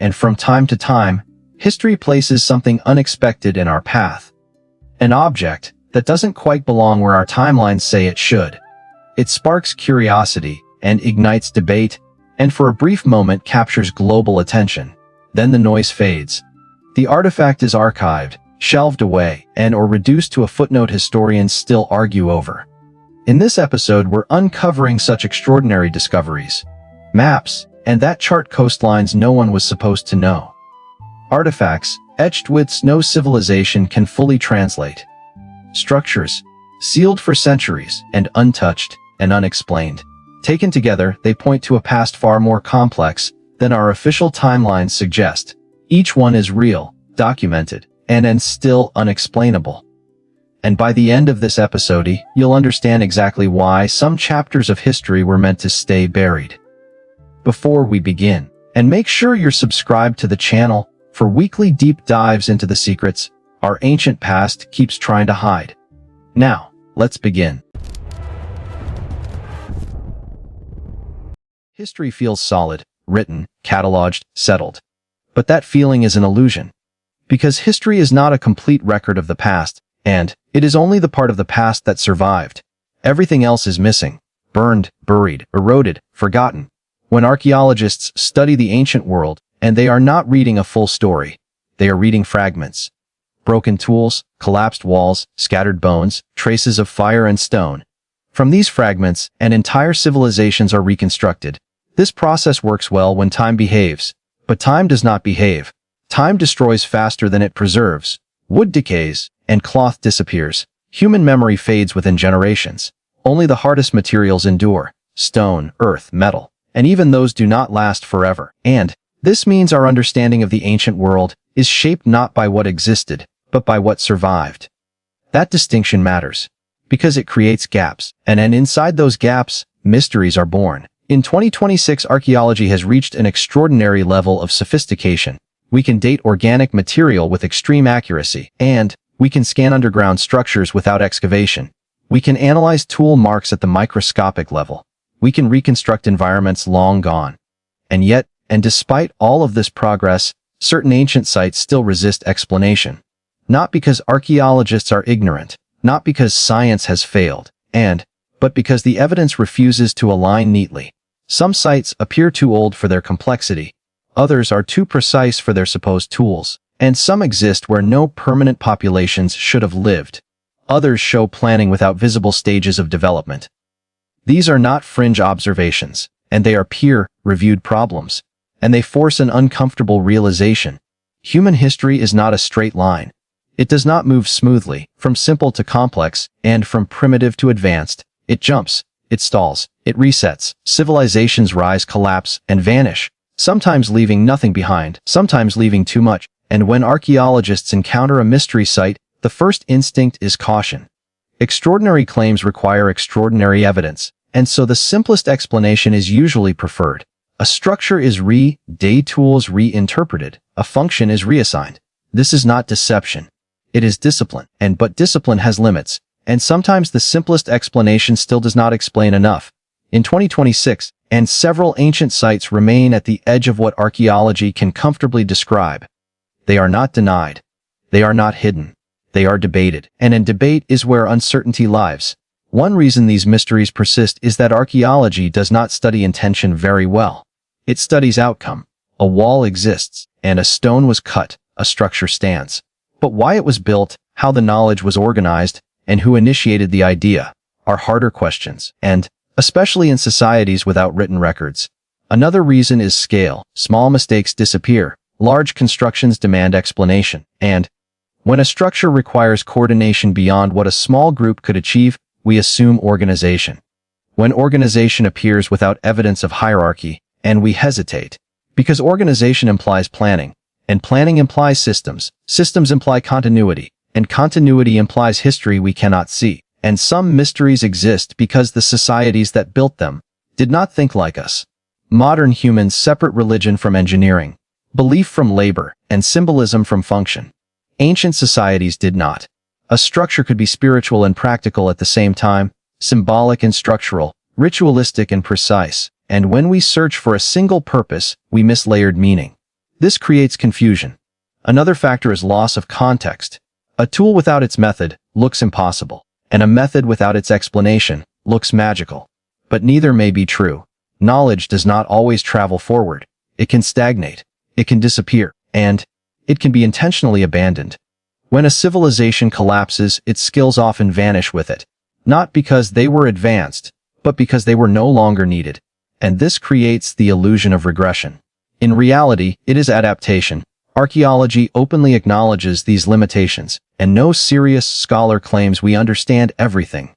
and from time to time, history places something unexpected in our path. An object that doesn't quite belong where our timelines say it should. It sparks curiosity and ignites debate, and for a brief moment captures global attention. Then the noise fades. The artifact is archived, shelved away, and/or reduced to a footnote historians still argue over. In this episode, we're uncovering such extraordinary discoveries. Maps, and that chart coastlines no one was supposed to know. Artifacts, etched with no civilization can fully translate. Structures, sealed for centuries, and untouched, and unexplained. Taken together, they point to a past far more complex than our official timelines suggest. Each one is real, documented, and still unexplainable. And by the end of this episode, you'll understand exactly why some chapters of history were meant to stay buried. Before we begin, and make sure you're subscribed to the channel for weekly deep dives into the secrets our ancient past keeps trying to hide. Now, let's begin. History feels solid, written, cataloged, settled. But that feeling is an illusion. Because history is not a complete record of the past, and it is only the part of the past that survived. Everything else is missing, burned, buried, eroded, forgotten. When archaeologists study the ancient world, and they are not reading a full story, they are reading fragments. Broken tools, collapsed walls, scattered bones, traces of fire and stone. From these fragments, entire civilizations are reconstructed. This process works well when time behaves. But time does not behave. Time destroys faster than it preserves. Wood decays, and cloth disappears. Human memory fades within generations. Only the hardest materials endure. Stone, earth, metal. And even those do not last forever. And this means our understanding of the ancient world is shaped not by what existed, but by what survived. That distinction matters, because it creates gaps, and inside those gaps, mysteries are born. In 2026, archaeology has reached an extraordinary level of sophistication. We can date organic material with extreme accuracy, and we can scan underground structures without excavation. We can analyze tool marks at the microscopic level. We can reconstruct environments long gone. And yet, and despite all of this progress, certain ancient sites still resist explanation. Not because archaeologists are ignorant, not because science has failed, but because the evidence refuses to align neatly. Some sites appear too old for their complexity, others are too precise for their supposed tools, and some exist where no permanent populations should have lived. Others show planning without visible stages of development. These are not fringe observations, and they are peer-reviewed problems, and they force an uncomfortable realization. Human history is not a straight line. It does not move smoothly, from simple to complex, and from primitive to advanced. It jumps, it stalls, it resets. Civilizations rise, collapse, and vanish, sometimes leaving nothing behind, sometimes leaving too much. And when archaeologists encounter a mystery site, the first instinct is caution. Extraordinary claims require extraordinary evidence, and so the simplest explanation is usually preferred. A structure is tools reinterpreted, a function is reassigned. This is not deception. It is discipline, but discipline has limits, and sometimes the simplest explanation still does not explain enough. In 2026, several ancient sites remain at the edge of what archaeology can comfortably describe. They are not denied. They are not hidden. They are debated, and in debate is where uncertainty lies. One reason these mysteries persist is that archaeology does not study intention very well. It studies outcome. A wall exists, and a stone was cut, a structure stands. But why it was built, how the knowledge was organized, and who initiated the idea are harder questions, and especially in societies without written records. Another reason is scale. Small mistakes disappear. Large constructions demand explanation, and when a structure requires coordination beyond what a small group could achieve, we assume organization. When organization appears without evidence of hierarchy, and we hesitate, because organization implies planning, and planning implies systems, systems imply continuity, and continuity implies history we cannot see, and some mysteries exist because the societies that built them did not think like us. Modern humans separate religion from engineering, belief from labor, and symbolism from function. Ancient societies did not. A structure could be spiritual and practical at the same time, symbolic and structural, ritualistic and precise, and when we search for a single purpose, we miss layered meaning. This creates confusion. Another factor is loss of context. A tool without its method looks impossible, and a method without its explanation looks magical. But neither may be true. Knowledge does not always travel forward. It can stagnate, it can disappear, and it can be intentionally abandoned. When a civilization collapses, its skills often vanish with it, not because they were advanced, but because they were no longer needed. And this creates the illusion of regression. In reality, it is adaptation. Archaeology openly acknowledges these limitations, and no serious scholar claims we understand everything.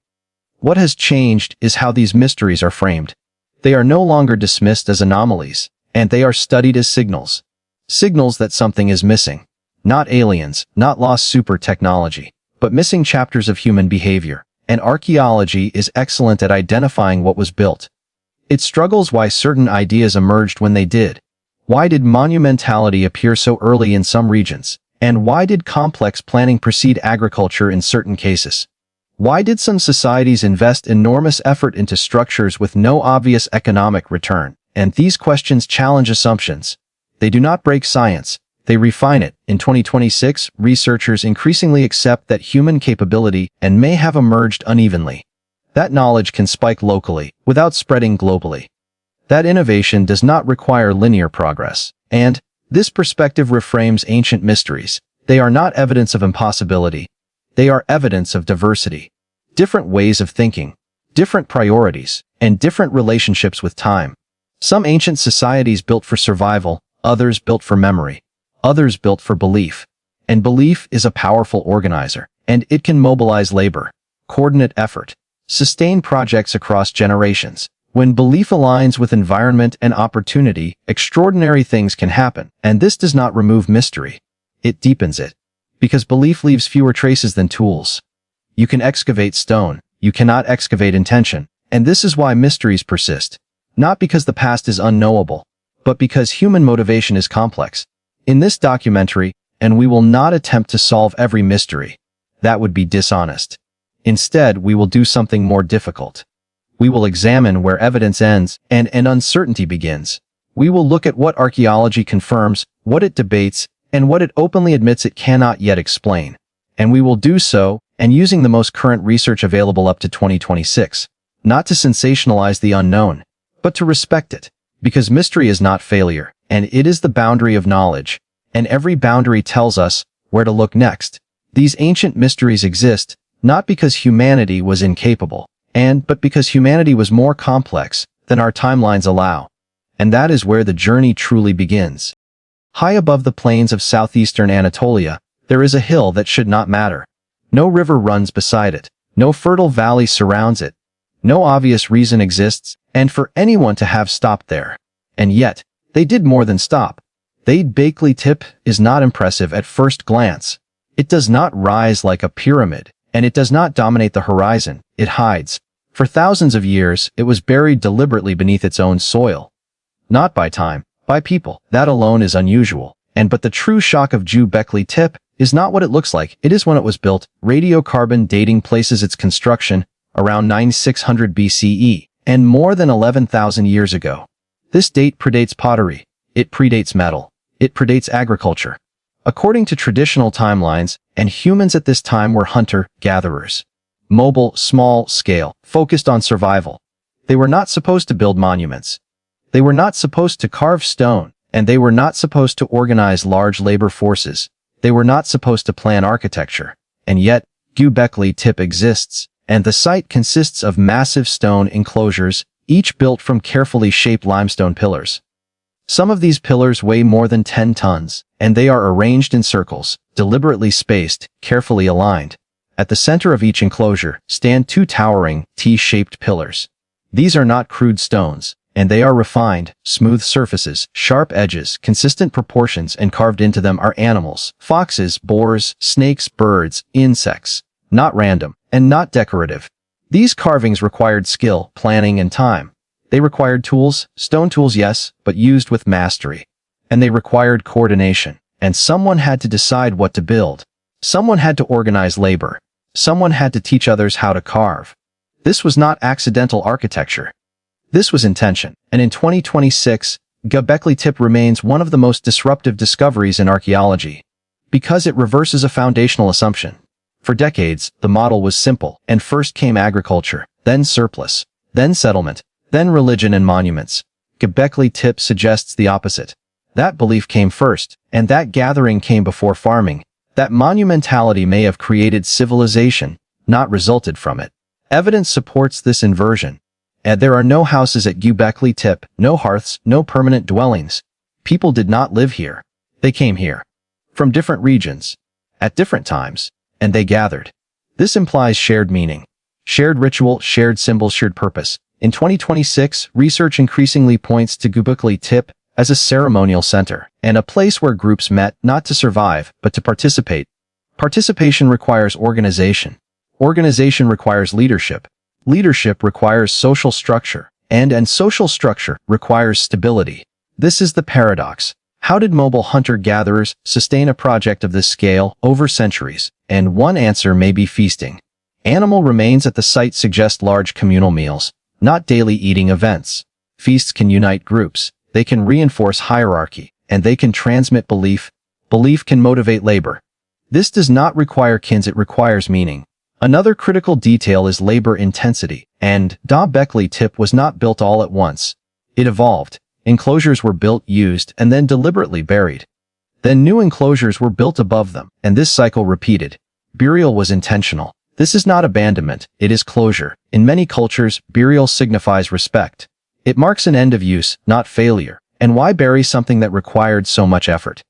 What has changed is how these mysteries are framed. They are no longer dismissed as anomalies, and they are studied as signals. Signals that something is missing. Not aliens, not lost super technology, but missing chapters of human behavior. And archaeology is excellent at identifying what was built. It struggles why certain ideas emerged when they did. Why did monumentality appear so early in some regions? And why did complex planning precede agriculture in certain cases? Why did some societies invest enormous effort into structures with no obvious economic return? And these questions challenge assumptions. They do not break science. They refine it. In 2026, researchers increasingly accept that human capability and may have emerged unevenly. That knowledge can spike locally, without spreading globally. That innovation does not require linear progress. And this perspective reframes ancient mysteries. They are not evidence of impossibility. They are evidence of diversity. Different ways of thinking, different priorities, and different relationships with time. Some ancient societies built for survival, others built for memory. Others built for belief. And belief is a powerful organizer, and it can mobilize labor, coordinate effort, sustain projects across generations. When belief aligns with environment and opportunity, extraordinary things can happen, and this does not remove mystery. It deepens it. Because belief leaves fewer traces than tools. You can excavate stone, you cannot excavate intention, and this is why mysteries persist. Not because the past is unknowable, but because human motivation is complex. In this documentary, and we will not attempt to solve every mystery. That would be dishonest. Instead, we will do something more difficult. We will examine where evidence ends and uncertainty begins. We will look at what archaeology confirms, what it debates, and what it openly admits it cannot yet explain. And we will do so, and using the most current research available up to 2026. Not to sensationalize the unknown, but to respect it. Because mystery is not failure, and it is the boundary of knowledge. And every boundary tells us where to look next. These ancient mysteries exist, not because humanity was incapable, but because humanity was more complex than our timelines allow. And that is where the journey truly begins. High above the plains of southeastern Anatolia, there is a hill that should not matter. No river runs beside it. No fertile valley surrounds it. No obvious reason exists, and for anyone to have stopped there. And yet, they did more than stop. The Bakeley Tip is not impressive at first glance. It does not rise like a pyramid, and it does not dominate the horizon. It hides. For thousands of years, it was buried deliberately beneath its own soil. Not by time, by people. That alone is unusual. But the true shock of Bakeley Tip is not what it looks like. It is when it was built. Radiocarbon dating places its construction around 9600 BCE, and more than 11,000 years ago. This date predates pottery. It predates metal. It predates agriculture. According to traditional timelines, and humans at this time were hunter-gatherers. Mobile, small-scale, focused on survival. They were not supposed to build monuments. They were not supposed to carve stone, and they were not supposed to organize large labor forces. They were not supposed to plan architecture. And yet, Göbekli Tepe exists, and the site consists of massive stone enclosures, each built from carefully shaped limestone pillars. Some of these pillars weigh more than 10 tons, and they are arranged in circles, deliberately spaced, carefully aligned. At the center of each enclosure stand two towering, T-shaped pillars. These are not crude stones, and they are refined, smooth surfaces, sharp edges, consistent proportions, and carved into them are animals, foxes, boars, snakes, birds, insects. Not random, and not decorative. These carvings required skill, planning, and time. They required tools, stone tools yes, but used with mastery. And they required coordination, and someone had to decide what to build. Someone had to organize labor. Someone had to teach others how to carve. This was not accidental architecture. This was intention, and in 2026, Göbekli Tepe remains one of the most disruptive discoveries in archaeology, because it reverses a foundational assumption. For decades, the model was simple, and first came agriculture, then surplus, then settlement, then religion and monuments. Göbekli Tepe suggests the opposite. That belief came first, and that gathering came before farming. That monumentality may have created civilization, not resulted from it. Evidence supports this inversion. And there are no houses at Göbekli Tepe, no hearths, no permanent dwellings. People did not live here. They came here. From different regions. At different times. And they gathered. This implies shared meaning. Shared ritual, shared symbol, shared purpose. In 2026, research increasingly points to Göbekli Tepe as a ceremonial center, and a place where groups met not to survive, but to participate. Participation requires organization. Organization requires leadership. Leadership requires social structure, and social structure requires stability. This is the paradox. How did mobile hunter-gatherers sustain a project of this scale over centuries? And one answer may be feasting. Animal remains at the site suggest large communal meals, not daily eating events. Feasts can unite groups. They can reinforce hierarchy, and they can transmit belief. Belief can motivate labor. This does not require kins, it requires meaning. Another critical detail is labor intensity, and Göbekli Tepe was not built all at once. It evolved. Enclosures were built, used, and then deliberately buried. Then new enclosures were built above them, and this cycle repeated. Burial was intentional. This is not abandonment, it is closure. In many cultures, burial signifies respect. It marks an end of use, not failure. And why bury something that required so much effort?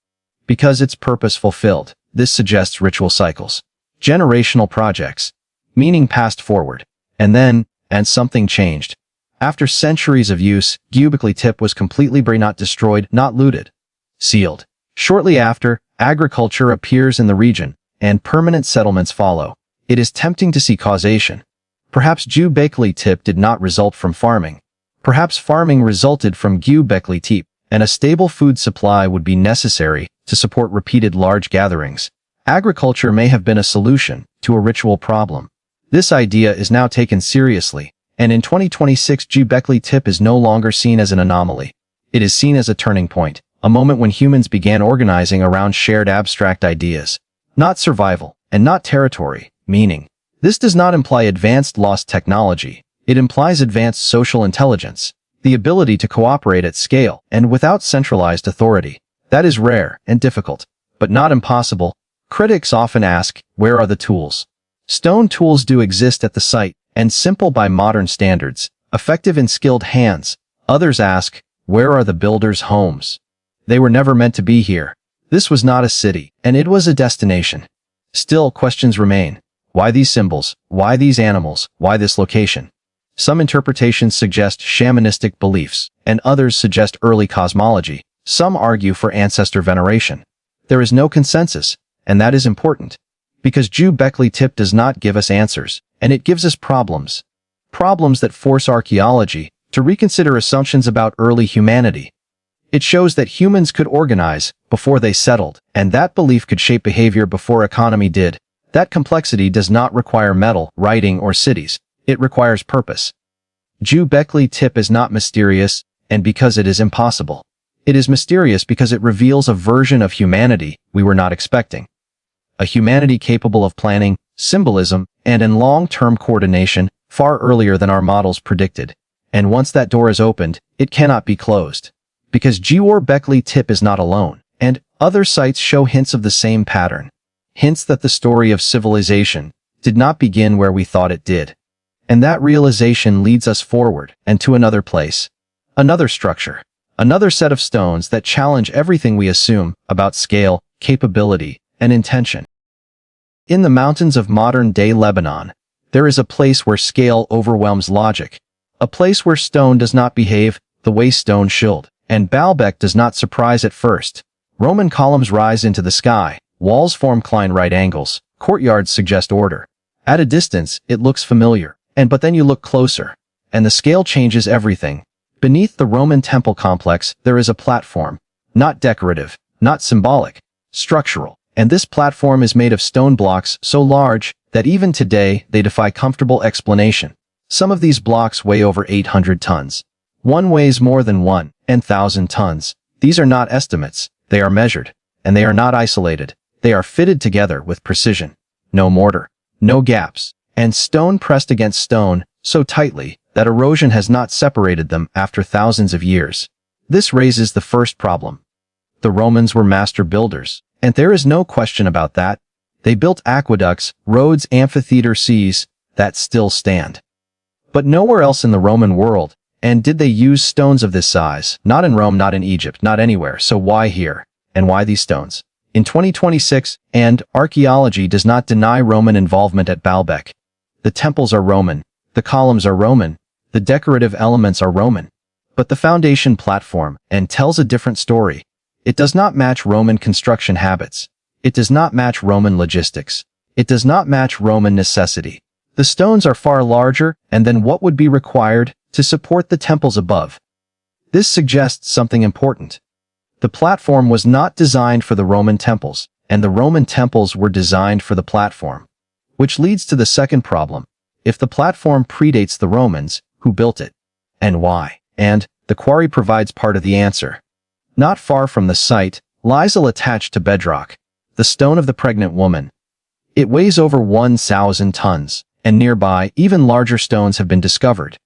Because its purpose fulfilled. This suggests ritual cycles. Generational projects. Meaning passed forward. And something changed. After centuries of use, Göbekli Tepe was completely buried, not destroyed, not looted. Sealed. Shortly after, agriculture appears in the region, and permanent settlements follow. It is tempting to see causation. Perhaps Göbekli Tepe did not result from farming. Perhaps farming resulted from Göbekli Tepe, and a stable food supply would be necessary to support repeated large gatherings. Agriculture may have been a solution to a ritual problem. This idea is now taken seriously, and in 2026 Göbekli Tepe is no longer seen as an anomaly. It is seen as a turning point, a moment when humans began organizing around shared abstract ideas. Not survival, and not territory, meaning. This does not imply advanced lost technology. It implies advanced social intelligence, the ability to cooperate at scale and without centralized authority. That is rare and difficult, but not impossible. Critics often ask, where are the tools? Stone tools do exist at the site, and simple by modern standards, effective in skilled hands. Others ask, where are the builders' homes? They were never meant to be here. This was not a city, and it was a destination. Still, questions remain. Why these symbols? Why these animals? Why this location? Some interpretations suggest shamanistic beliefs, and others suggest early cosmology. Some argue for ancestor veneration. There is no consensus, and that is important. Because Göbekli Tepe does not give us answers, and it gives us problems. Problems that force archaeology to reconsider assumptions about early humanity. It shows that humans could organize before they settled, and that belief could shape behavior before economy did. That complexity does not require metal, writing, or cities. It requires purpose. Göbekli Tepe is not mysterious, and because it is impossible. It is mysterious because it reveals a version of humanity we were not expecting. A humanity capable of planning, symbolism, and in long-term coordination far earlier than our models predicted. And once that door is opened, it cannot be closed. Because Göbekli Tepe is not alone, and other sites show hints of the same pattern. Hints that the story of civilization did not begin where we thought it did. And that realization leads us forward and to another place. Another structure. Another set of stones that challenge everything we assume about scale, capability, and intention. In the mountains of modern-day Lebanon, there is a place where scale overwhelms logic. A place where stone does not behave the way stone should, and Baalbek does not surprise at first. Roman columns rise into the sky, walls form inclined right angles, courtyards suggest order. At a distance, it looks familiar. But then you look closer, and the scale changes everything. Beneath the Roman temple complex, there is a platform. Not decorative, not symbolic, structural. And this platform is made of stone blocks so large that even today they defy comfortable explanation. Some of these blocks weigh over 800 tons. One weighs more than one, and 1,000 tons. These are not estimates, they are measured, and they are not isolated. They are fitted together with precision. No mortar, no gaps, and stone pressed against stone so tightly that erosion has not separated them after thousands of years. This raises the first problem. The Romans were master builders, and there is no question about that. They built aqueducts, roads, amphitheater seas that still stand. But nowhere else in the Roman world. And did they use stones of this size? Not in Rome, not in Egypt, not anywhere. So why here? And why these stones? In 2026, and archaeology does not deny Roman involvement at Baalbek. The temples are Roman. The columns are Roman. The decorative elements are Roman. But the foundation platform and tells a different story. It does not match Roman construction habits. It does not match Roman logistics. It does not match Roman necessity. The stones are far larger and than what would be required to support the temples above. This suggests something important. The platform was not designed for the Roman temples, and the Roman temples were designed for the platform. Which leads to the second problem. If the platform predates the Romans, who built it? And why? And the quarry provides part of the answer. Not far from the site lies a attached to bedrock, the stone of the pregnant woman. It weighs over 1,000 tons, and nearby even larger stones have been discovered.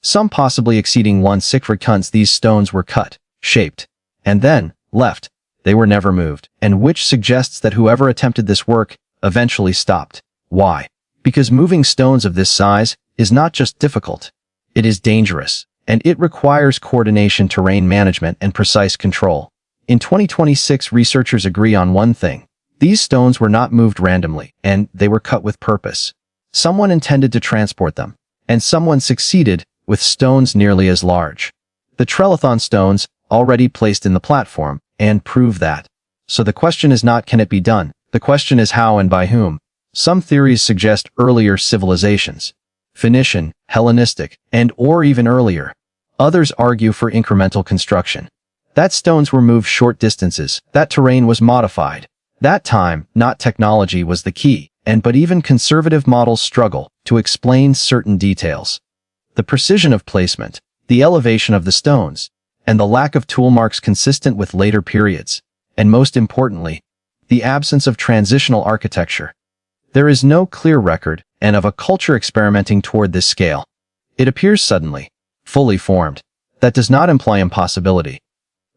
Some possibly exceeding 1,600 tons. These stones were cut, shaped, and then left. They were never moved, and which suggests that whoever attempted this work eventually stopped. Why? Because moving stones of this size is not just difficult. It is dangerous, and it requires coordination, terrain management, and precise control. In 2026, researchers agree on one thing. These stones were not moved randomly, and they were cut with purpose. Someone intended to transport them, and someone succeeded with stones nearly as large. The Trelathon stones, already placed in the platform, and prove that. So the question is not can it be done, the question is how and by whom. Some theories suggest earlier civilizations. Phoenician, Hellenistic, and or even earlier. Others argue for incremental construction. That stones were moved short distances, that terrain was modified. That time, not technology, was the key, but even conservative models struggle to explain certain details. The precision of placement, the elevation of the stones, and the lack of tool marks consistent with later periods, and most importantly, the absence of transitional architecture. There is no clear record of a culture experimenting toward this scale. It appears suddenly, fully formed. That does not imply impossibility.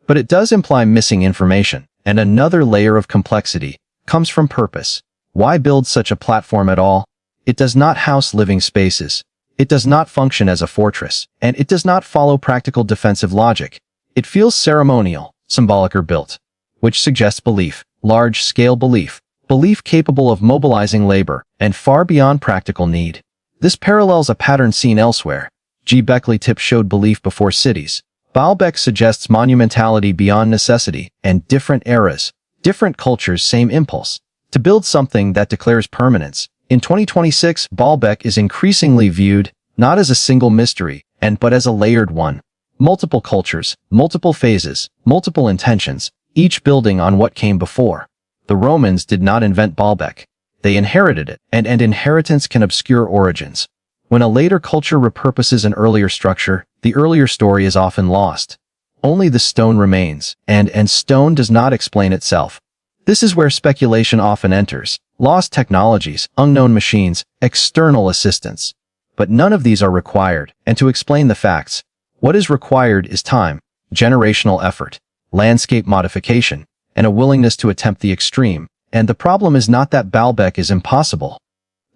But it does imply missing information, and another layer of complexity comes from purpose. Why build such a platform at all? It does not house living spaces. It does not function as a fortress, and it does not follow practical defensive logic. It feels ceremonial, symbolic, or built, which suggests belief, large-scale belief, belief capable of mobilizing labor, and far beyond practical need. This parallels a pattern seen elsewhere. G. Beckley Tip showed belief before cities. Baalbek suggests monumentality beyond necessity, and different eras, different cultures, same impulse. To build something that declares permanence. In 2026, Baalbek is increasingly viewed not as a single mystery, but as a layered one. Multiple cultures, multiple phases, multiple intentions, each building on what came before. The Romans did not invent Baalbek. They inherited it, and inheritance can obscure origins. When a later culture repurposes an earlier structure, the earlier story is often lost. Only the stone remains, and stone does not explain itself. This is where speculation often enters. Lost technologies, unknown machines, external assistance. But none of these are required, and to explain the facts, what is required is time, generational effort, landscape modification, and a willingness to attempt the extreme. And the problem is not that Baalbek is impossible.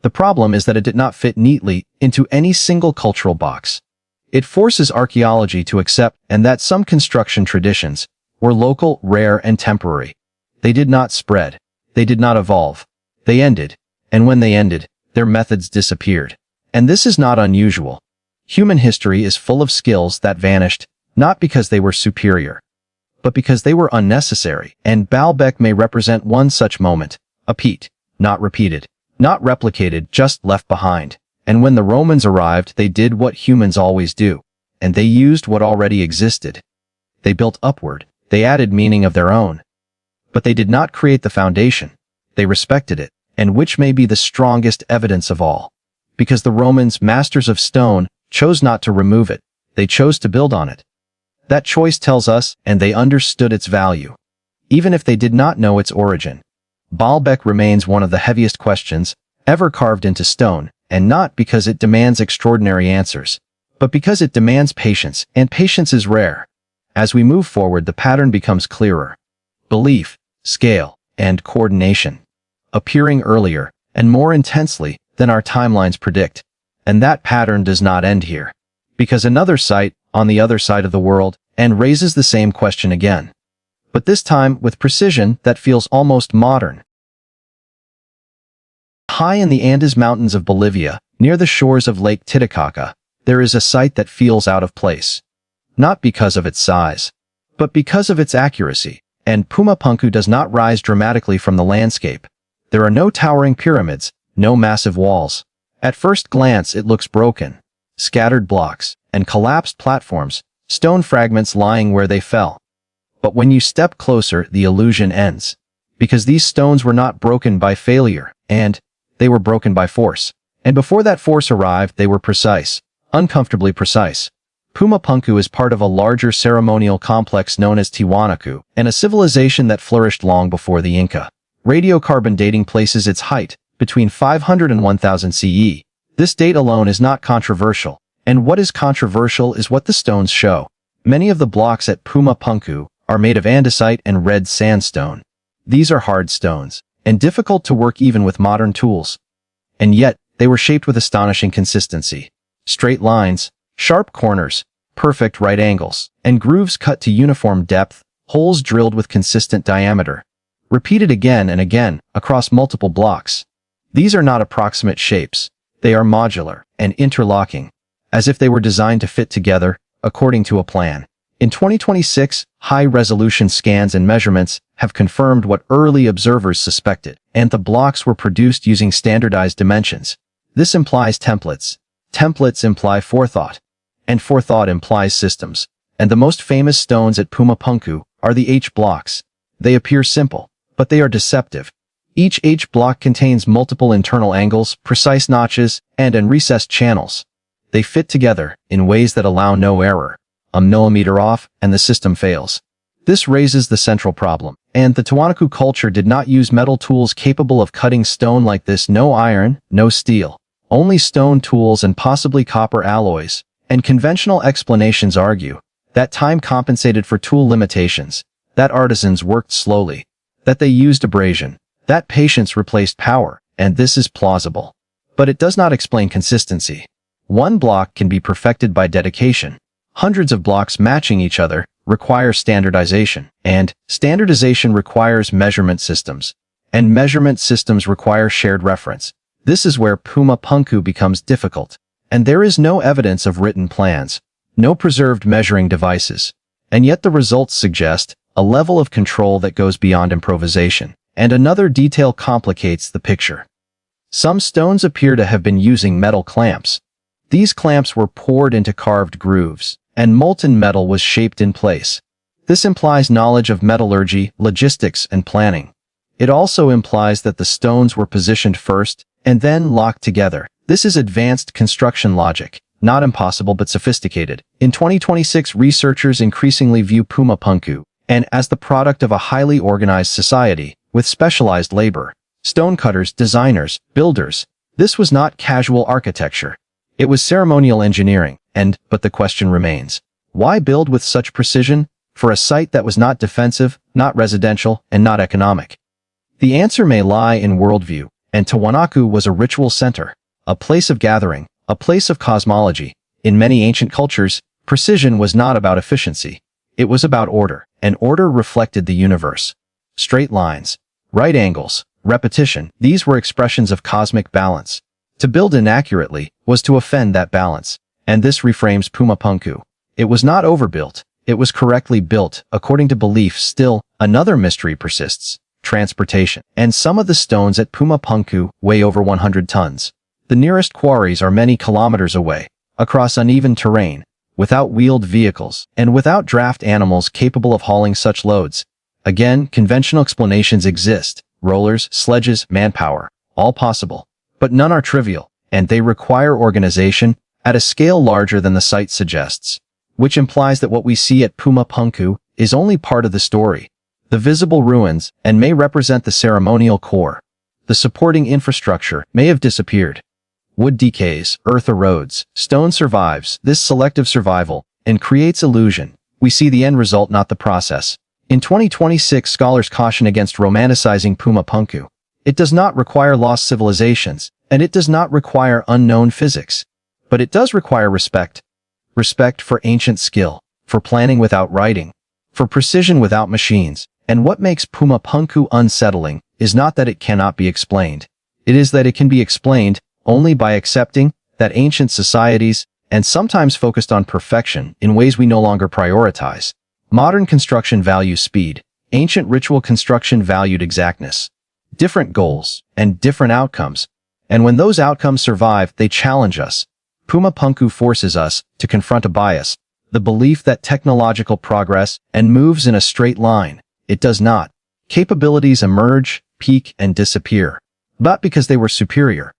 The problem is that it did not fit neatly into any single cultural box. It forces archaeology to accept that some construction traditions were local, rare, and temporary. They did not spread. They did not evolve. They ended, and when they ended, their methods disappeared. And this is not unusual. Human history is full of skills that vanished, not because they were superior, but because they were unnecessary, and Baalbek may represent one such moment, a peat, not repeated, not replicated, just left behind. And when the Romans arrived, they did what humans always do, and they used what already existed. They built upward, they added meaning of their own. But they did not create the foundation. They respected it, and which may be the strongest evidence of all. Because the Romans, masters of stone, chose not to remove it. They chose to build on it. That choice tells us, and they understood its value, even if they did not know its origin. Baalbek remains one of the heaviest questions ever carved into stone, and not because it demands extraordinary answers, but because it demands patience, and patience is rare. As we move forward, the pattern becomes clearer. Belief, scale, and coordination, appearing earlier and more intensely than our timelines predict. And that pattern does not end here, because another site on the other side of the world and raises the same question again, but this time with precision that feels almost modern. High in the Andes Mountains of Bolivia, near the shores of Lake Titicaca, there is a site that feels out of place. Not because of its size, but because of its accuracy. And Pumapunku does not rise dramatically from the landscape. There are no towering pyramids, no massive walls. At first glance it looks broken. Scattered blocks and collapsed platforms, stone fragments lying where they fell. But when you step closer, the illusion ends. Because these stones were not broken by failure, and they were broken by force. And before that force arrived, they were precise, uncomfortably precise. Pumapunku is part of a larger ceremonial complex known as Tiwanaku, and a civilization that flourished long before the Inca. Radiocarbon dating places its height between 500 and 1000 CE. This date alone is not controversial, and what is controversial is what the stones show. Many of the blocks at Pumapunku are made of andesite and red sandstone. These are hard stones, and difficult to work even with modern tools. And yet, they were shaped with astonishing consistency. Straight lines, sharp corners, perfect right angles, and grooves cut to uniform depth, holes drilled with consistent diameter, repeated again and again across multiple blocks. These are not approximate shapes. They are modular and interlocking, as if they were designed to fit together according to a plan. In 2026, high-resolution scans and measurements have confirmed what early observers suspected, and the blocks were produced using standardized dimensions. This implies templates. Templates imply forethought, and forethought implies systems. And the most famous stones at Pumapunku are the H blocks. They appear simple, but they are deceptive. Each H block contains multiple internal angles, precise notches, and recessed channels. They fit together in ways that allow no error. A millimeter off, and the system fails. This raises the central problem, and the Tiwanaku culture did not use metal tools capable of cutting stone like this. No iron, no steel. Only stone tools and possibly copper alloys. And conventional explanations argue that time compensated for tool limitations, that artisans worked slowly, that they used abrasion, that patience replaced power, and this is plausible. But it does not explain consistency. One block can be perfected by dedication. Hundreds of blocks matching each other require standardization, and standardization requires measurement systems, and measurement systems require shared reference. This is where Pumapunku becomes difficult, and there is no evidence of written plans, no preserved measuring devices, and yet the results suggest a level of control that goes beyond improvisation, and another detail complicates the picture. Some stones appear to have been using metal clamps. These clamps were poured into carved grooves, and molten metal was shaped in place. This implies knowledge of metallurgy, logistics, and planning. It also implies that the stones were positioned first and then locked together. This is advanced construction logic, not impossible but sophisticated. In 2026, researchers increasingly view Pumapunku and as the product of a highly organized society with specialized labor. Stonecutters, designers, builders. This was not casual architecture. It was ceremonial engineering. But the question remains, why build with such precision for a site that was not defensive, not residential, and not economic? The answer may lie in worldview, and Tiwanaku was a ritual center, a place of gathering, a place of cosmology. In many ancient cultures, precision was not about efficiency. It was about order, and order reflected the universe. Straight lines, right angles, repetition, these were expressions of cosmic balance. To build inaccurately was to offend that balance. And this reframes Pumapunku. It was not overbuilt, it was correctly built, according to belief. Still, another mystery persists: transportation. And some of the stones at Pumapunku weigh over 100 tons. The nearest quarries are many kilometers away, across uneven terrain, without wheeled vehicles, and without draft animals capable of hauling such loads. Again, conventional explanations exist: rollers, sledges, manpower, all possible. But none are trivial, and they require organization, at a scale larger than the site suggests. which implies that what we see at Pumapunku is only part of the story. The visible ruins and may represent the ceremonial core. The supporting infrastructure may have disappeared. Wood decays, earth erodes, stone survives. This selective survival and creates illusion. We see the end result, not the process. In 2026, scholars caution against romanticizing Pumapunku. It does not require lost civilizations, and it does not require unknown physics. But it does require respect. Respect for ancient skill, for planning without writing, for precision without machines. And what makes Pumapunku unsettling is not that it cannot be explained. It is that it can be explained only by accepting that ancient societies and sometimes focused on perfection in ways we no longer prioritize. Modern construction values speed. Ancient ritual construction valued exactness. Different goals and different outcomes. And when those outcomes survive, they challenge us. Pumapunku forces us to confront a bias, the belief that technological progress and moves in a straight line. It does not. Capabilities emerge, peak, and disappear. Not because they were superior,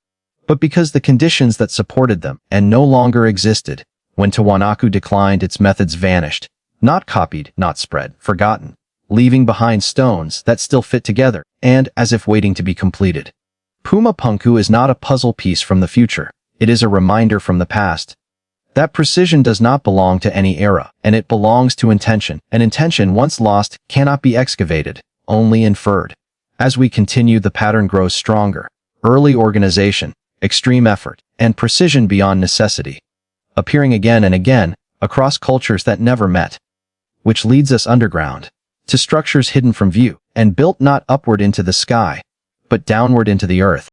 but because the conditions that supported them and no longer existed. When Tiwanaku declined, its methods vanished. Not copied, not spread, forgotten, leaving behind stones that still fit together, and as if waiting to be completed. Pumapunku is not a puzzle piece from the future. It is a reminder from the past. That precision does not belong to any era, and it belongs to intention. And intention, once lost, cannot be excavated, only inferred. As we continue, the pattern grows stronger. Early organization, extreme effort, and precision beyond necessity, appearing again and again across cultures that never met, which leads us underground, to structures hidden from view and built not upward into the sky, but downward into the earth.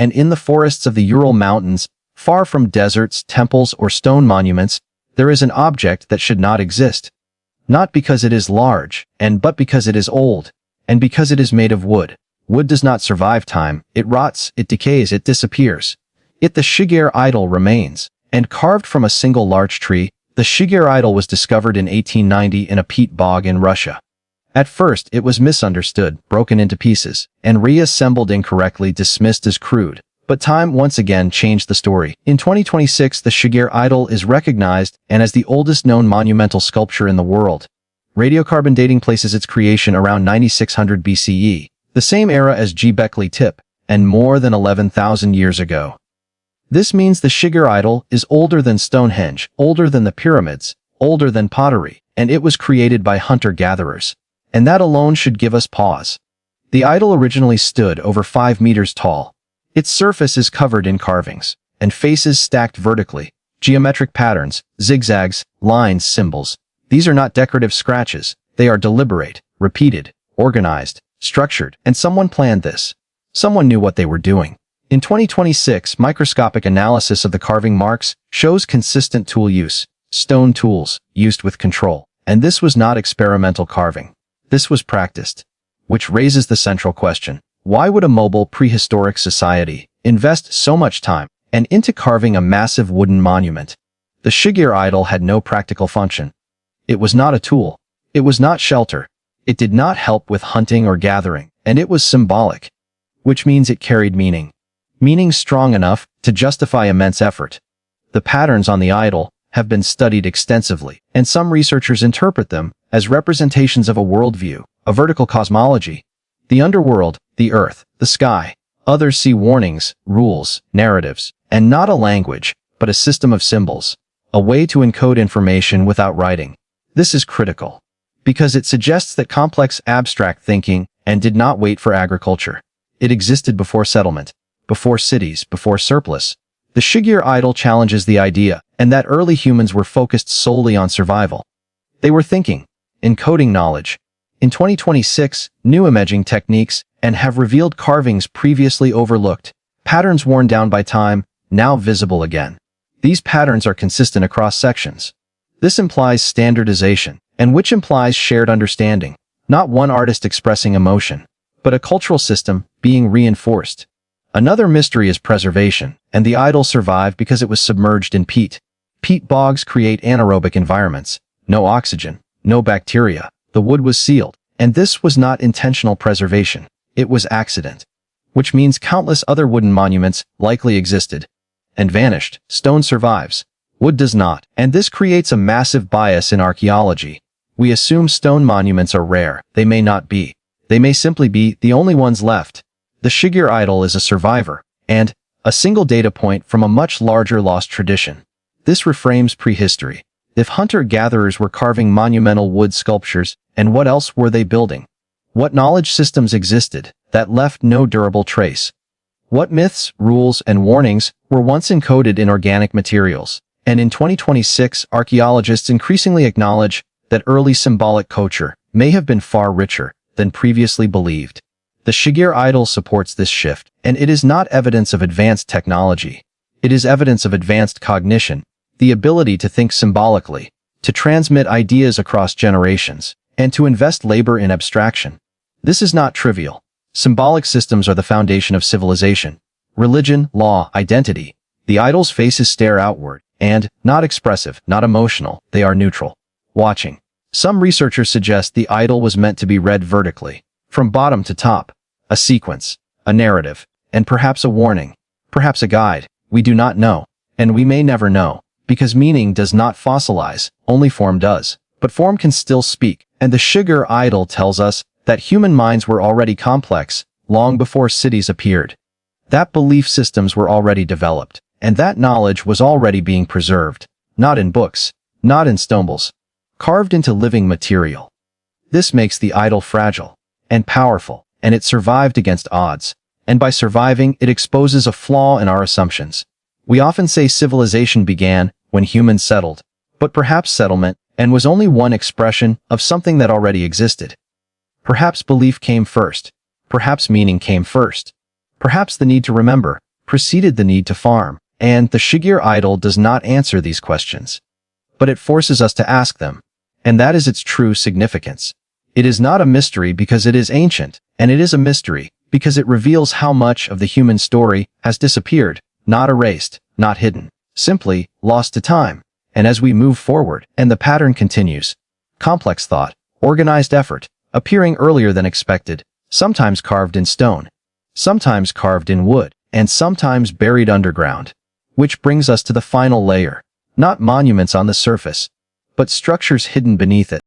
And in the forests of the Ural Mountains, far from deserts, temples, or stone monuments, there is an object that should not exist. Not because it is large, but because it is old, and because it is made of wood. Wood does not survive time. It rots, it decays, it disappears. Yet the Shigir idol remains, and carved from a single large tree. The Shigir idol was discovered in 1890 in a peat bog in Russia. At first, it was misunderstood, broken into pieces, and reassembled incorrectly, dismissed as crude. But time once again changed the story. In 2026, the Shigir idol is recognized and as the oldest known monumental sculpture in the world. Radiocarbon dating places its creation around 9600 BCE, the same era as Göbekli Tepe, and more than 11,000 years ago. This means the Shigir idol is older than Stonehenge, older than the pyramids, older than pottery, and it was created by hunter-gatherers. And that alone should give us pause. The idol originally stood over 5 meters tall. Its surface is covered in carvings, and faces stacked vertically, geometric patterns, zigzags, lines, symbols. These are not decorative scratches. They are deliberate, repeated, organized, structured, and someone planned this. Someone knew what they were doing. In 2026, microscopic analysis of the carving marks shows consistent tool use, stone tools, used with control. And this was not experimental carving. This was practiced. Which raises the central question. Why would a mobile prehistoric society invest so much time and into carving a massive wooden monument? The Shigir idol had no practical function. It was not a tool. It was not shelter. It did not help with hunting or gathering, and it was symbolic, which means it carried meaning. Meaning strong enough to justify immense effort. The patterns on the idol have been studied extensively, and some researchers interpret them as representations of a worldview, a vertical cosmology, the underworld, the earth, the sky. Others see warnings, rules, narratives, and not a language, but a system of symbols, a way to encode information without writing. This is critical, because it suggests that complex abstract thinking and did not wait for agriculture. It existed before settlement, before cities, before surplus. The Shigir idol challenges the idea, and that early humans were focused solely on survival. They were thinking, encoding knowledge. In 2026, new imaging techniques and have revealed carvings previously overlooked, patterns worn down by time, now visible again. These patterns are consistent across sections. This implies standardization, and which implies shared understanding, not one artist expressing emotion, but a cultural system being reinforced. Another mystery is preservation, and the idol survived because it was submerged in peat. Peat bogs create anaerobic environments, no oxygen, no bacteria. The wood was sealed, and this was not intentional preservation. It was accident, which means countless other wooden monuments likely existed and vanished. Stone survives, Wood does not, and this creates a massive bias in archaeology. We assume stone monuments are rare. They may not be. They may simply be the only ones left. The Shigir idol is a survivor, and a single data point from a much larger lost tradition. This reframes prehistory. If hunter-gatherers were carving monumental wood sculptures, and what else were they building? What knowledge systems existed that left no durable trace? What myths, rules, and warnings were once encoded in organic materials? And in 2026, archaeologists increasingly acknowledge that early symbolic culture may have been far richer than previously believed. The Shigir idol supports this shift, and it is not evidence of advanced technology. It is evidence of advanced cognition, the ability to think symbolically, to transmit ideas across generations, and to invest labor in abstraction. This is not trivial. Symbolic systems are the foundation of civilization. Religion, law, identity. The idol's faces stare outward, and, not expressive, not emotional, they are neutral. Watching. Some researchers suggest the idol was meant to be read vertically, from bottom to top. A sequence, a narrative, and perhaps a warning, perhaps a guide. We do not know, and we may never know, because meaning does not fossilize, only form does. But form can still speak, and the Shigir idol tells us that human minds were already complex, long before cities appeared. That belief systems were already developed, and that knowledge was already being preserved, not in books, not in stones, carved into living material. This makes the idol fragile and powerful, and it survived against odds, and by surviving, it exposes a flaw in our assumptions. We often say civilization began when humans settled, but perhaps settlement and was only one expression of something that already existed. Perhaps belief came first. Perhaps meaning came first. Perhaps the need to remember preceded the need to farm, and the Shigir idol does not answer these questions. But it forces us to ask them, and that is its true significance. It is not a mystery because it is ancient, and it is a mystery because it reveals how much of the human story has disappeared, not erased, not hidden, simply lost to time. And as we move forward, and the pattern continues, complex thought, organized effort, appearing earlier than expected, sometimes carved in stone, sometimes carved in wood, and sometimes buried underground. Which brings us to the final layer, not monuments on the surface, but structures hidden beneath it.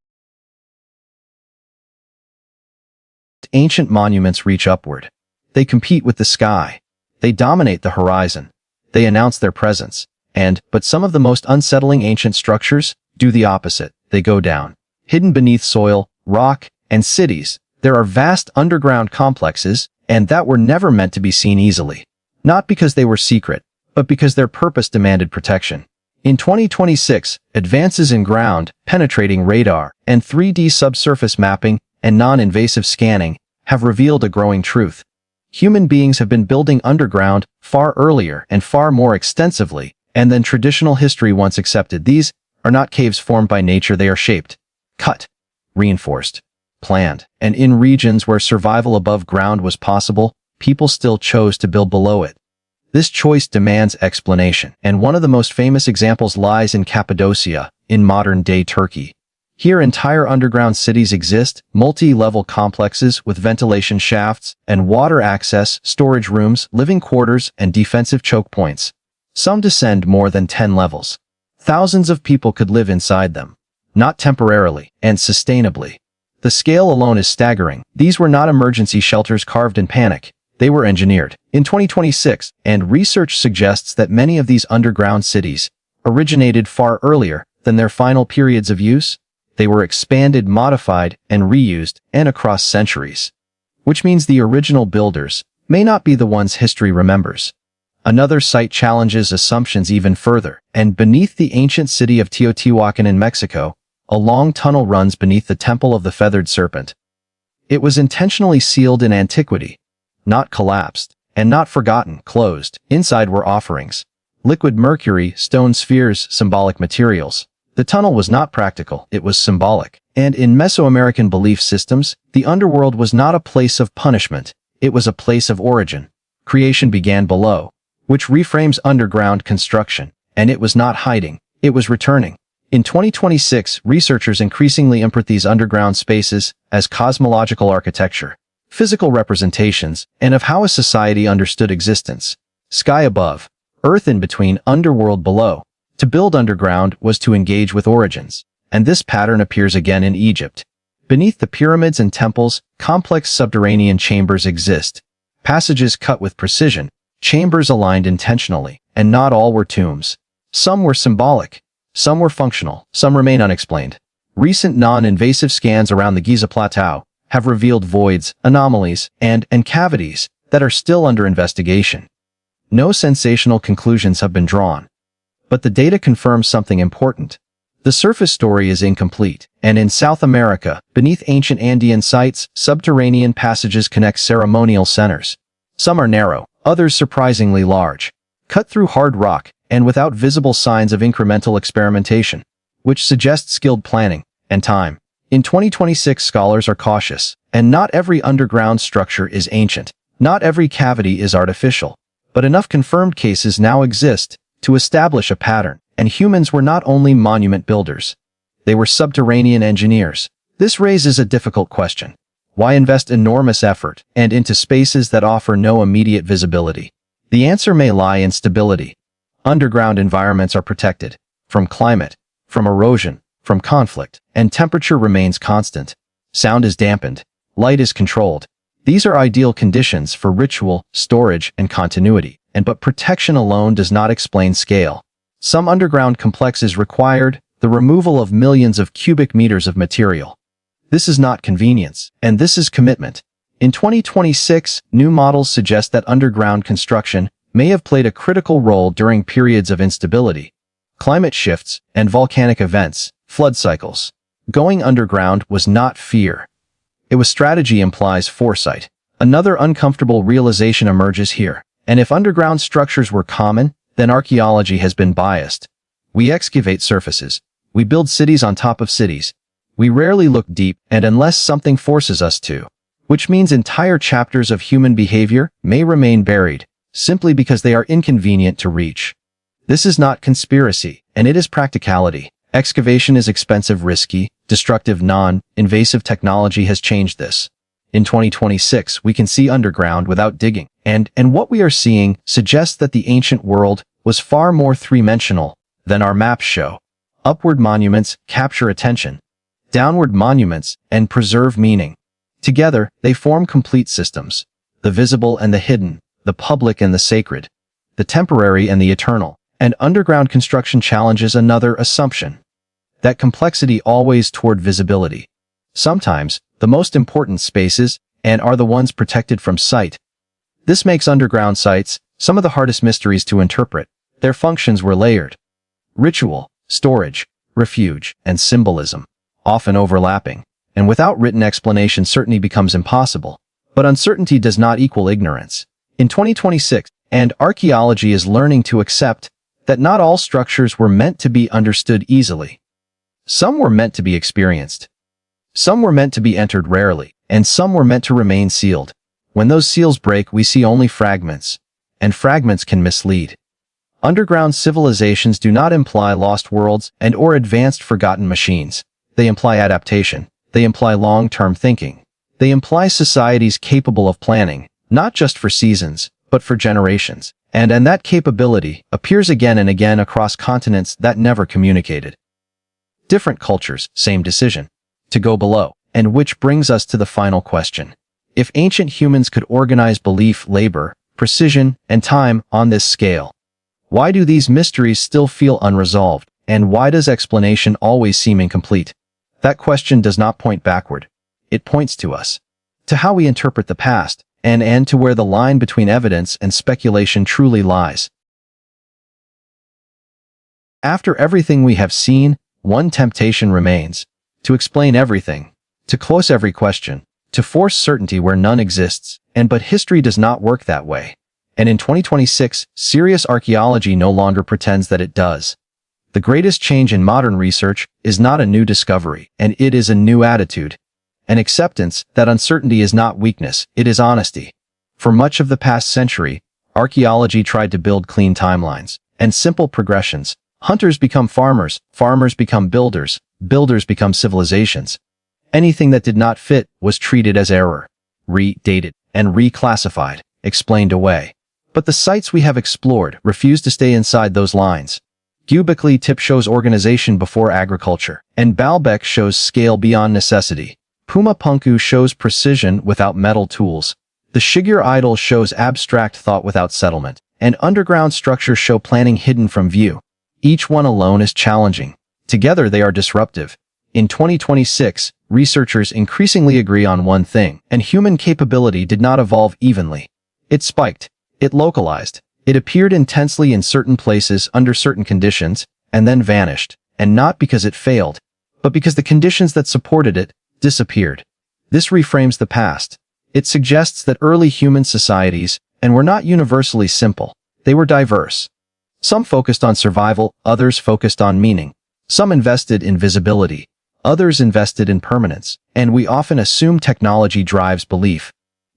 Ancient monuments reach upward. They compete with the sky. They dominate the horizon. They announce their presence. But some of the most unsettling ancient structures do the opposite. They go down. Hidden beneath soil, rock, and cities, there are vast underground complexes, and that were never meant to be seen easily. Not because they were secret, but because their purpose demanded protection. In 2026, advances in ground-penetrating radar and 3D subsurface mapping and non-invasive scanning have revealed a growing truth. Human beings have been building underground far earlier and far more extensively than traditional history once accepted. These are not caves formed by nature. They are shaped, cut, reinforced, planned, and in regions where survival above ground was possible, people still chose to build below it. This choice demands explanation, and one of the most famous examples lies in Cappadocia, in modern-day Turkey. Here entire underground cities exist, multi-level complexes with ventilation shafts and water access, storage rooms, living quarters, and defensive choke points. Some descend more than 10 levels. Thousands of people could live inside them, not temporarily, and sustainably. The scale alone is staggering. These were not emergency shelters carved in panic. They were engineered. In 2026, and research suggests that many of these underground cities originated far earlier than their final periods of use. They were expanded, modified, and reused, and across centuries. Which means the original builders may not be the ones history remembers. Another site challenges assumptions even further, and beneath the ancient city of Teotihuacan in Mexico, a long tunnel runs beneath the Temple of the Feathered Serpent. It was intentionally sealed in antiquity, not collapsed, and not forgotten, closed. Inside were offerings, liquid mercury, stone spheres, symbolic materials. The tunnel was not practical, it was symbolic. And in Mesoamerican belief systems, the underworld was not a place of punishment, it was a place of origin. Creation began below, which reframes underground construction, and it was not hiding, it was returning. In 2026, researchers increasingly interpret these underground spaces as cosmological architecture, physical representations, and of how a society understood existence. Sky above, earth in between, underworld below. To build underground was to engage with origins, and this pattern appears again in Egypt. Beneath the pyramids and temples, complex subterranean chambers exist. Passages cut with precision, chambers aligned intentionally, and not all were tombs. Some were symbolic, some were functional, some remain unexplained. Recent non-invasive scans around the Giza Plateau have revealed voids, anomalies, and cavities that are still under investigation. No sensational conclusions have been drawn, but the data confirms something important. The surface story is incomplete, and in South America, beneath ancient Andean sites, subterranean passages connect ceremonial centers. Some are narrow, others surprisingly large, cut through hard rock and without visible signs of incremental experimentation, which suggests skilled planning and time. In 2026, scholars are cautious, and not every underground structure is ancient. Not every cavity is artificial, but enough confirmed cases now exist to establish a pattern. And humans were not only monument builders. They were subterranean engineers. This raises a difficult question. Why invest enormous effort and into spaces that offer no immediate visibility? The answer may lie in stability. Underground environments are protected from climate, from erosion, from conflict, and temperature remains constant. Sound is dampened. Light is controlled. These are ideal conditions for ritual, storage, and continuity. But protection alone does not explain scale. Some underground complexes required the removal of millions of cubic meters of material. This is not convenience, and this is commitment. In 2026, new models suggest that underground construction may have played a critical role during periods of instability, climate shifts, and volcanic events, flood cycles. Going underground was not fear. It was strategy implies foresight. Another uncomfortable realization emerges here. And if underground structures were common, then archaeology has been biased. We excavate surfaces. We build cities on top of cities. We rarely look deep, and unless something forces us to, which means entire chapters of human behavior may remain buried, simply because they are inconvenient to reach. This is not conspiracy, and it is practicality. Excavation is expensive, risky, destructive. Non-invasive technology has changed this. In 2026, we can see underground without digging. And what we are seeing suggests that the ancient world was far more three-dimensional than our maps show. Upward monuments capture attention. Downward monuments and preserve meaning. Together, they form complete systems. The visible and the hidden, the public and the sacred, the temporary and the eternal. And underground construction challenges another assumption. That complexity always toward visibility. Sometimes, the most important spaces are the ones protected from sight. This makes underground sites some of the hardest mysteries to interpret. Their functions were layered. Ritual, storage, refuge, and symbolism, often overlapping. And without written explanation, certainty becomes impossible. But uncertainty does not equal ignorance. In 2026, archaeology is learning to accept that not all structures were meant to be understood easily. Some were meant to be experienced. Some were meant to be entered rarely, and some were meant to remain sealed. When those seals break, we see only fragments, and fragments can mislead. Underground civilizations do not imply lost worlds or advanced forgotten machines. They imply adaptation. They imply long-term thinking. They imply societies capable of planning, not just for seasons, but for generations. And that capability appears again and again across continents that never communicated. Different cultures, same decision. To go below. And which brings us to the final question. If ancient humans could organize belief, labor, precision, and time on this scale, why do these mysteries still feel unresolved? And why does explanation always seem incomplete? That question does not point backward. It points to us, to how we interpret the past, and to where the line between evidence and speculation truly lies. After everything we have seen, one temptation remains: to explain everything, to close every question, to force certainty where none exists. But history does not work that way. And in 2026, serious archaeology no longer pretends that it does. The greatest change in modern research is not a new discovery, and it is a new attitude. An acceptance that uncertainty is not weakness, it is honesty. For much of the past century, archaeology tried to build clean timelines and simple progressions. Hunters become farmers, farmers become builders, builders become civilizations. Anything that did not fit was treated as error, re-dated, and reclassified, explained away. But the sites we have explored refuse to stay inside those lines. Göbekli Tepe shows organization before agriculture, and Baalbek shows scale beyond necessity. Puma Punku shows precision without metal tools. The Shigur idol shows abstract thought without settlement, and underground structures show planning hidden from view. Each one alone is challenging. Together they are disruptive. In 2026, researchers increasingly agree on one thing, and human capability did not evolve evenly. It spiked. It localized. It appeared intensely in certain places under certain conditions, and then vanished, and not because it failed, but because the conditions that supported it disappeared. This reframes the past. It suggests that early human societies were not universally simple. They were diverse. Some focused on survival, others focused on meaning. Some invested in visibility, others invested in permanence, and we often assume technology drives belief.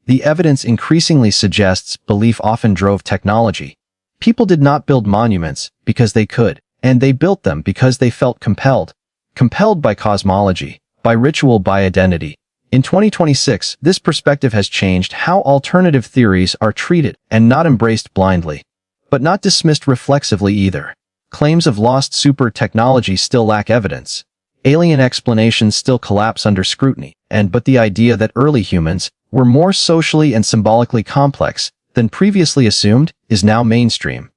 The evidence increasingly suggests belief often drove technology. People did not build monuments because they could, and they built them because they felt compelled. Compelled by cosmology, by ritual, by identity. In 2026, this perspective has changed how alternative theories are treated and not embraced blindly, but not dismissed reflexively either. Claims of lost super technology still lack evidence. Alien explanations still collapse under scrutiny, but the idea that early humans were more socially and symbolically complex than previously assumed is now mainstream.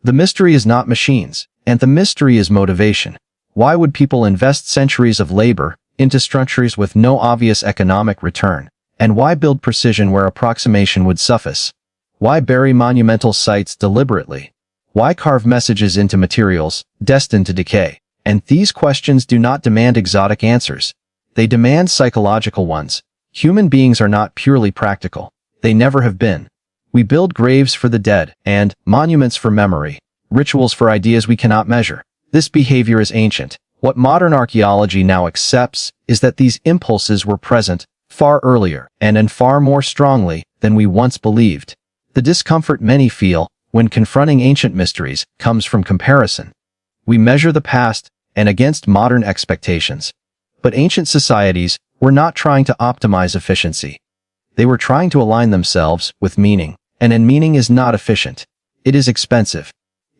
The mystery is not machines, and the mystery is motivation. Why would people invest centuries of labor into structures with no obvious economic return? And why build precision where approximation would suffice? Why bury monumental sites deliberately? Why carve messages into materials destined to decay? And these questions do not demand exotic answers. They demand psychological ones. Human beings are not purely practical. They never have been. We build graves for the dead and monuments for memory, rituals for ideas we cannot measure. This behavior is ancient. What modern archaeology now accepts is that these impulses were present far earlier and far more strongly than we once believed. The discomfort many feel when confronting ancient mysteries comes from comparison. We measure the past against modern expectations. But ancient societies were not trying to optimize efficiency. They were trying to align themselves with meaning, and meaning is not efficient. It is expensive.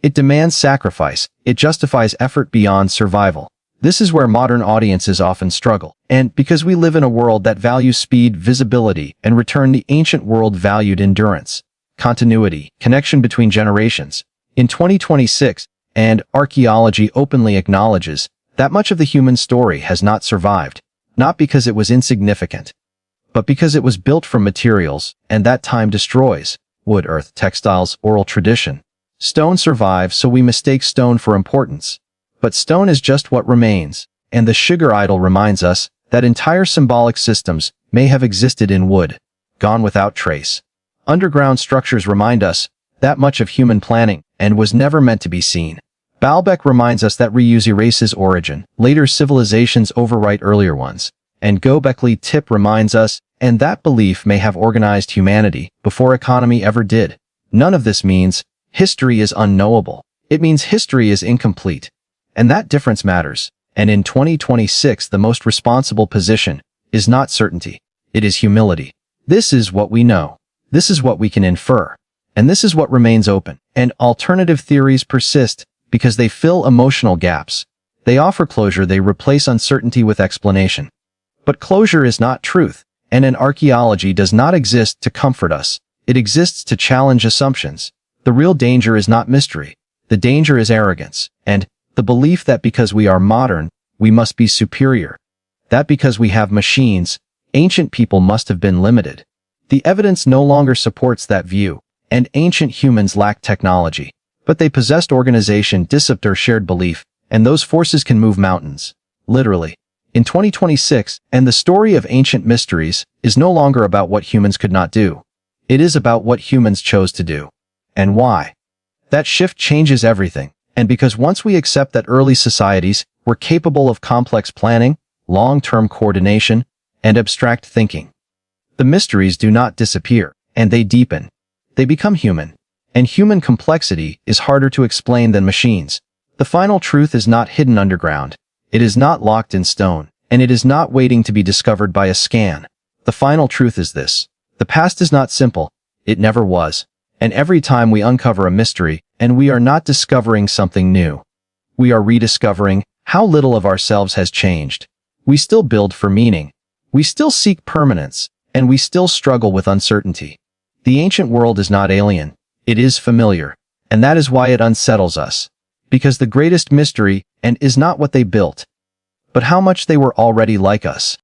It demands sacrifice. It justifies effort beyond survival. This is where modern audiences often struggle. And because we live in a world that values speed, visibility, and return, the ancient world valued endurance, continuity, connection between generations. In 2026, archaeology openly acknowledges that much of the human story has not survived, not because it was insignificant, but because it was built from materials, and that time destroys. Wood, earth, textiles, oral tradition. Stone survives, so we mistake stone for importance. But stone is just what remains, and the Shigur idol reminds us that entire symbolic systems may have existed in wood, gone without trace. Underground structures remind us that much of human planning was never meant to be seen. Baalbek reminds us that reuse erases origin, later civilizations overwrite earlier ones. And Göbekli Tepe reminds us that belief may have organized humanity before economy ever did. None of this means history is unknowable. It means history is incomplete. And that difference matters. And in 2026, the most responsible position is not certainty. It is humility. This is what we know. This is what we can infer. And this is what remains open. And alternative theories persist because they fill emotional gaps. They offer closure. They replace uncertainty with explanation. But closure is not truth. And an archaeology does not exist to comfort us. It exists to challenge assumptions. The real danger is not mystery. The danger is arrogance. And the belief that because we are modern, we must be superior. That because we have machines, ancient people must have been limited. The evidence no longer supports that view, and ancient humans lacked technology. But they possessed organization, discipline, or shared belief, and those forces can move mountains. Literally. In 2026, the story of ancient mysteries is no longer about what humans could not do. It is about what humans chose to do. And why. That shift changes everything. And because once we accept that early societies were capable of complex planning, long-term coordination, and abstract thinking, the mysteries do not disappear, and they deepen. They become human. And human complexity is harder to explain than machines. The final truth is not hidden underground. It is not locked in stone, and it is not waiting to be discovered by a scan. The final truth is this. The past is not simple. It never was. And every time we uncover a mystery, we are not discovering something new. we are rediscovering how little of ourselves has changed. We still build for meaning. We still seek permanence, and we still struggle with uncertainty. The ancient world is not alien. It is familiar, and that is why it unsettles us. Because the greatest mystery is not what they built, but how much they were already like us.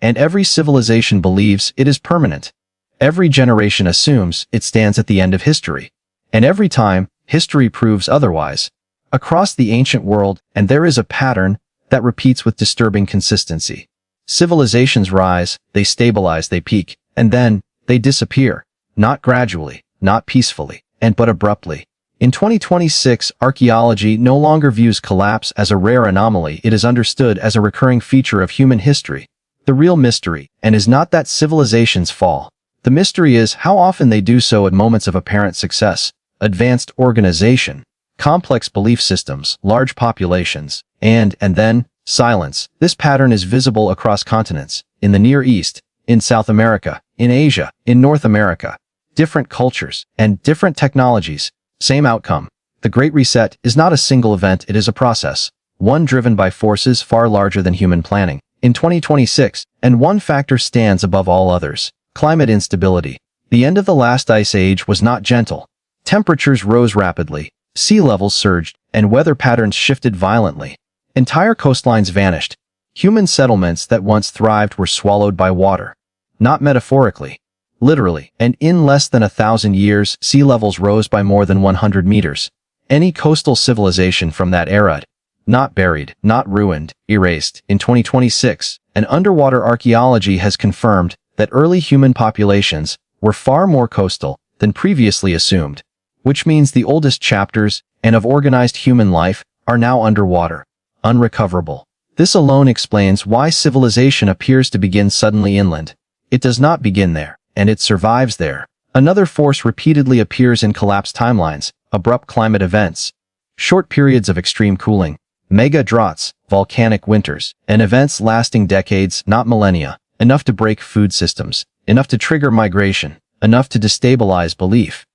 And every civilization believes it is permanent. Every generation assumes it stands at the end of history. And every time, history proves otherwise. Across the ancient world, and there is a pattern that repeats with disturbing consistency. Civilizations rise, they stabilize, they peak, and then they disappear. Not gradually, not peacefully, but abruptly. In 2026, archaeology no longer views collapse as a rare anomaly. It is understood as a recurring feature of human history. The real mystery, is not that civilizations fall. The mystery is how often they do so at moments of apparent success, advanced organization, complex belief systems, large populations, and then, silence. This pattern is visible across continents, in the Near East, in South America, in Asia, in North America. Different cultures, and different technologies, same outcome. The Great Reset is not a single event, it is a process, one driven by forces far larger than human planning. In 2026, and one factor stands above all others: climate instability. The end of the last ice age was not gentle. Temperatures rose rapidly, sea levels surged, and weather patterns shifted violently. Entire coastlines vanished. Human settlements that once thrived were swallowed by water. Not metaphorically, literally, and in less than 1,000 years, sea levels rose by more than 100 meters. Any coastal civilization from that era, not buried, not ruined, erased. In 2026, an underwater archaeology has confirmed that early human populations were far more coastal than previously assumed, which means the oldest chapters of organized human life are now underwater, unrecoverable. This alone explains why civilization appears to begin suddenly inland. It does not begin there, and it survives there. Another force repeatedly appears in collapse timelines: abrupt climate events, short periods of extreme cooling, mega droughts, volcanic winters, and events lasting decades, not millennia, enough to break food systems, enough to trigger migration, enough to destabilize belief.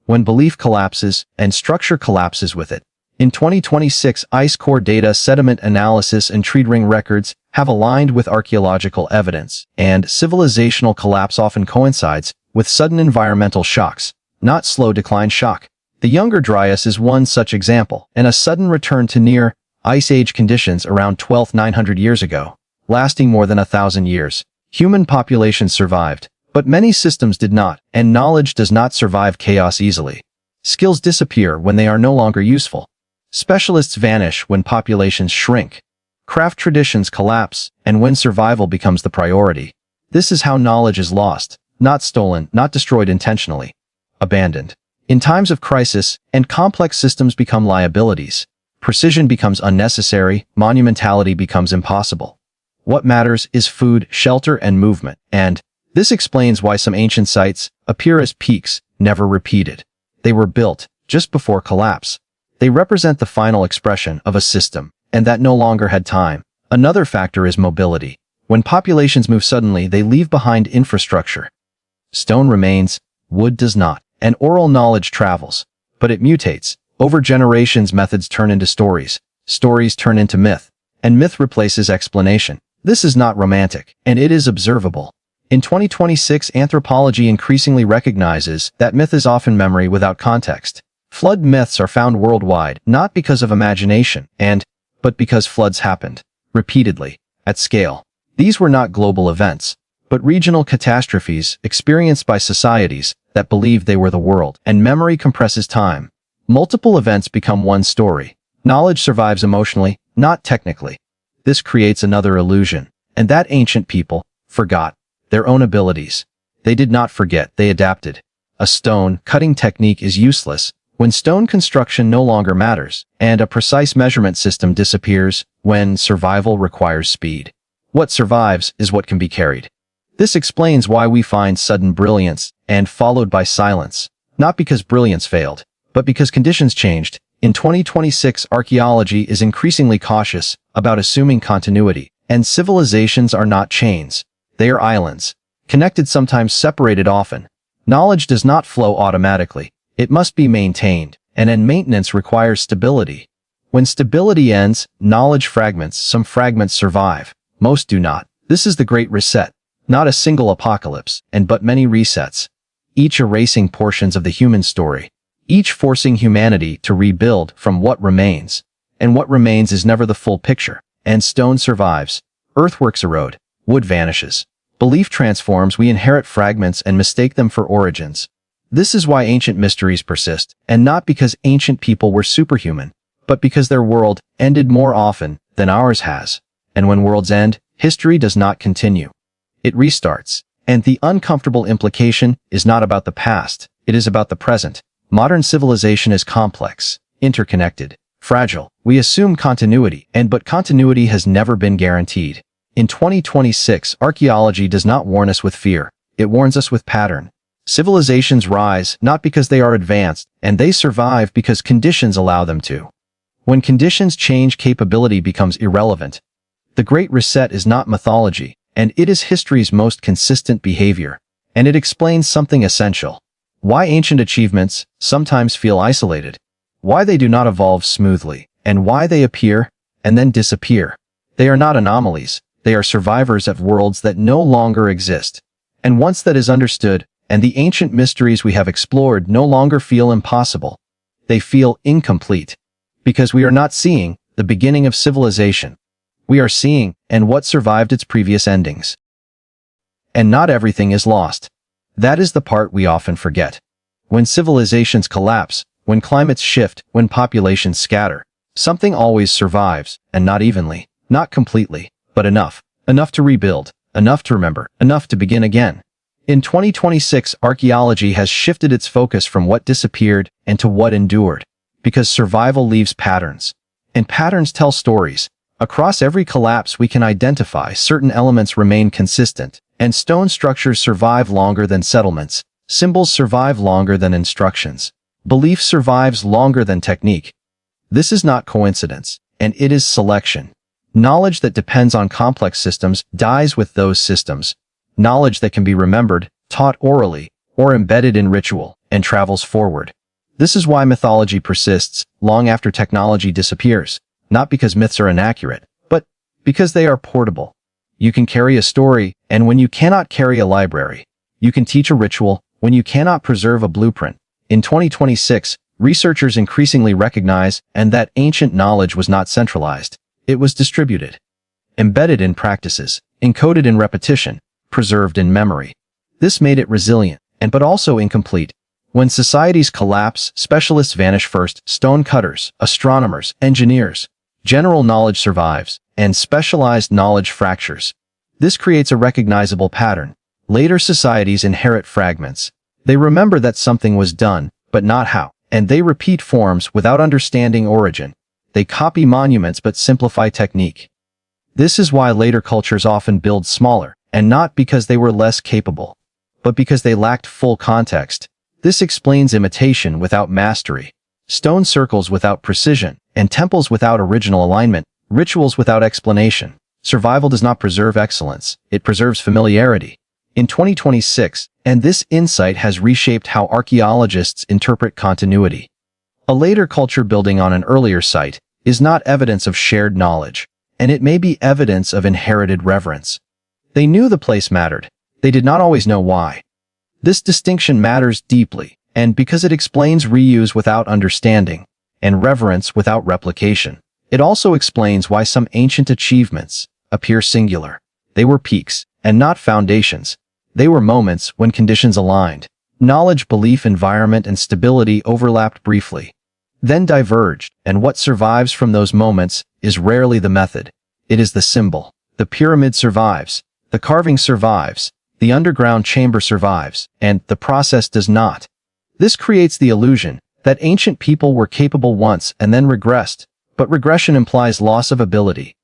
When belief collapses, and structure collapses with it. In 2026, ice core data, sediment analysis, and tree ring records have aligned with archaeological evidence, and civilizational collapse often coincides with sudden environmental shocks, not slow decline shock. The Younger Dryas is one such example, and a sudden return to near Ice Age conditions around 12,900 years ago, lasting more than 1,000 years. Human populations survived, but many systems did not, and knowledge does not survive chaos easily. Skills disappear when they are no longer useful. Specialists vanish when populations shrink. Craft traditions collapse, and when survival becomes the priority. This is how knowledge is lost, not stolen, not destroyed intentionally. Abandoned. In times of crisis, and complex systems become liabilities. Precision becomes unnecessary, monumentality becomes impossible. What matters is food, shelter, and movement, and this explains why some ancient sites appear as peaks, never repeated. They were built just before collapse. They represent the final expression of a system, and that no longer had time. Another factor is mobility. When populations move suddenly, they leave behind infrastructure. Stone remains, wood does not, and oral knowledge travels, but it mutates. Over generations, methods turn into stories, stories turn into myth, and myth replaces explanation. This is not romantic, and it is observable. In 2026, anthropology increasingly recognizes that myth is often memory without context. Flood myths are found worldwide, not because of imagination, but because floods happened, repeatedly, at scale. These were not global events, but regional catastrophes experienced by societies that believed they were the world, and memory compresses time. Multiple events become one story. Knowledge survives emotionally, not technically. This creates another illusion, and that ancient people forgot their own abilities. They did not forget, they adapted. A stone cutting technique is useless when stone construction no longer matters, and a precise measurement system disappears when survival requires speed. What survives is what can be carried. This explains why we find sudden brilliance and followed by silence, not because brilliance failed, but because conditions changed. In 2026, archaeology is increasingly cautious about assuming continuity, and civilizations are not chains. They are islands, connected, sometimes separated often. Knowledge does not flow automatically. It must be maintained, and maintenance requires stability. When stability ends, knowledge fragments, some fragments survive, most do not. This is the Great Reset, not a single apocalypse, but many resets, each erasing portions of the human story, each forcing humanity to rebuild from what remains. And what remains is never the full picture. And stone survives, earthworks erode, wood vanishes. Belief transforms, we inherit fragments and mistake them for origins. This is why ancient mysteries persist, and not because ancient people were superhuman, but because their world ended more often than ours has. And when worlds end, history does not continue. It restarts. And the uncomfortable implication is not about the past, it is about the present. Modern civilization is complex, interconnected, fragile. We assume continuity, but continuity has never been guaranteed. In 2026, archaeology does not warn us with fear, it warns us with pattern. Civilizations rise not because they are advanced, and they survive because conditions allow them to. When conditions change, capability becomes irrelevant. The Great Reset is not mythology, and it is history's most consistent behavior. And it explains something essential. Why ancient achievements sometimes feel isolated. Why they do not evolve smoothly, and why they appear and then disappear. They are not anomalies, they are survivors of worlds that no longer exist. And once that is understood, and the ancient mysteries we have explored no longer feel impossible, they feel incomplete. Because we are not seeing the beginning of civilization. We are seeing and what survived its previous endings. And not everything is lost. That is the part we often forget. When civilizations collapse, when climates shift, when populations scatter, something always survives, and not evenly, not completely, but enough. Enough to rebuild, enough to remember, enough to begin again. In 2026, archaeology has shifted its focus from what disappeared and to what endured. Because survival leaves patterns. And patterns tell stories. Across every collapse we can identify certain elements remain consistent, and stone structures survive longer than settlements. Symbols survive longer than instructions. Belief survives longer than technique. This is not coincidence, and it is selection. Knowledge that depends on complex systems dies with those systems. Knowledge that can be remembered, taught orally, or embedded in ritual, and travels forward. This is why mythology persists long after technology disappears, not because myths are inaccurate, but because they are portable. You can carry a story, and when you cannot carry a library, you can teach a ritual when you cannot preserve a blueprint. In 2026, researchers increasingly recognize that ancient knowledge was not centralized. It was distributed, embedded in practices, encoded in repetition, preserved in memory. This made it resilient, but also incomplete. When societies collapse, specialists vanish first, stone cutters, astronomers, engineers. General knowledge survives, and specialized knowledge fractures. This creates a recognizable pattern. Later societies inherit fragments. They remember that something was done, but not how, and they repeat forms without understanding origin. They copy monuments but simplify technique. This is why later cultures often build smaller, and not because they were less capable, but because they lacked full context. This explains imitation without mastery, stone circles without precision, and temples without original alignment, rituals without explanation. Survival does not preserve excellence, it preserves familiarity. In 2026, and this insight has reshaped how archaeologists interpret continuity. A later culture building on an earlier site is not evidence of shared knowledge, and it may be evidence of inherited reverence. They knew the place mattered. They did not always know why. This distinction matters deeply, and because it explains reuse without understanding, and reverence without replication. It also explains why some ancient achievements appear singular. They were peaks, and not foundations. They were moments when conditions aligned. Knowledge, belief, environment, and stability overlapped briefly, then diverged, and what survives from those moments is rarely the method. It is the symbol. The pyramid survives, the carving survives, the underground chamber survives, and the process does not. This creates the illusion that ancient people were capable once and then regressed, but regression implies loss of ability.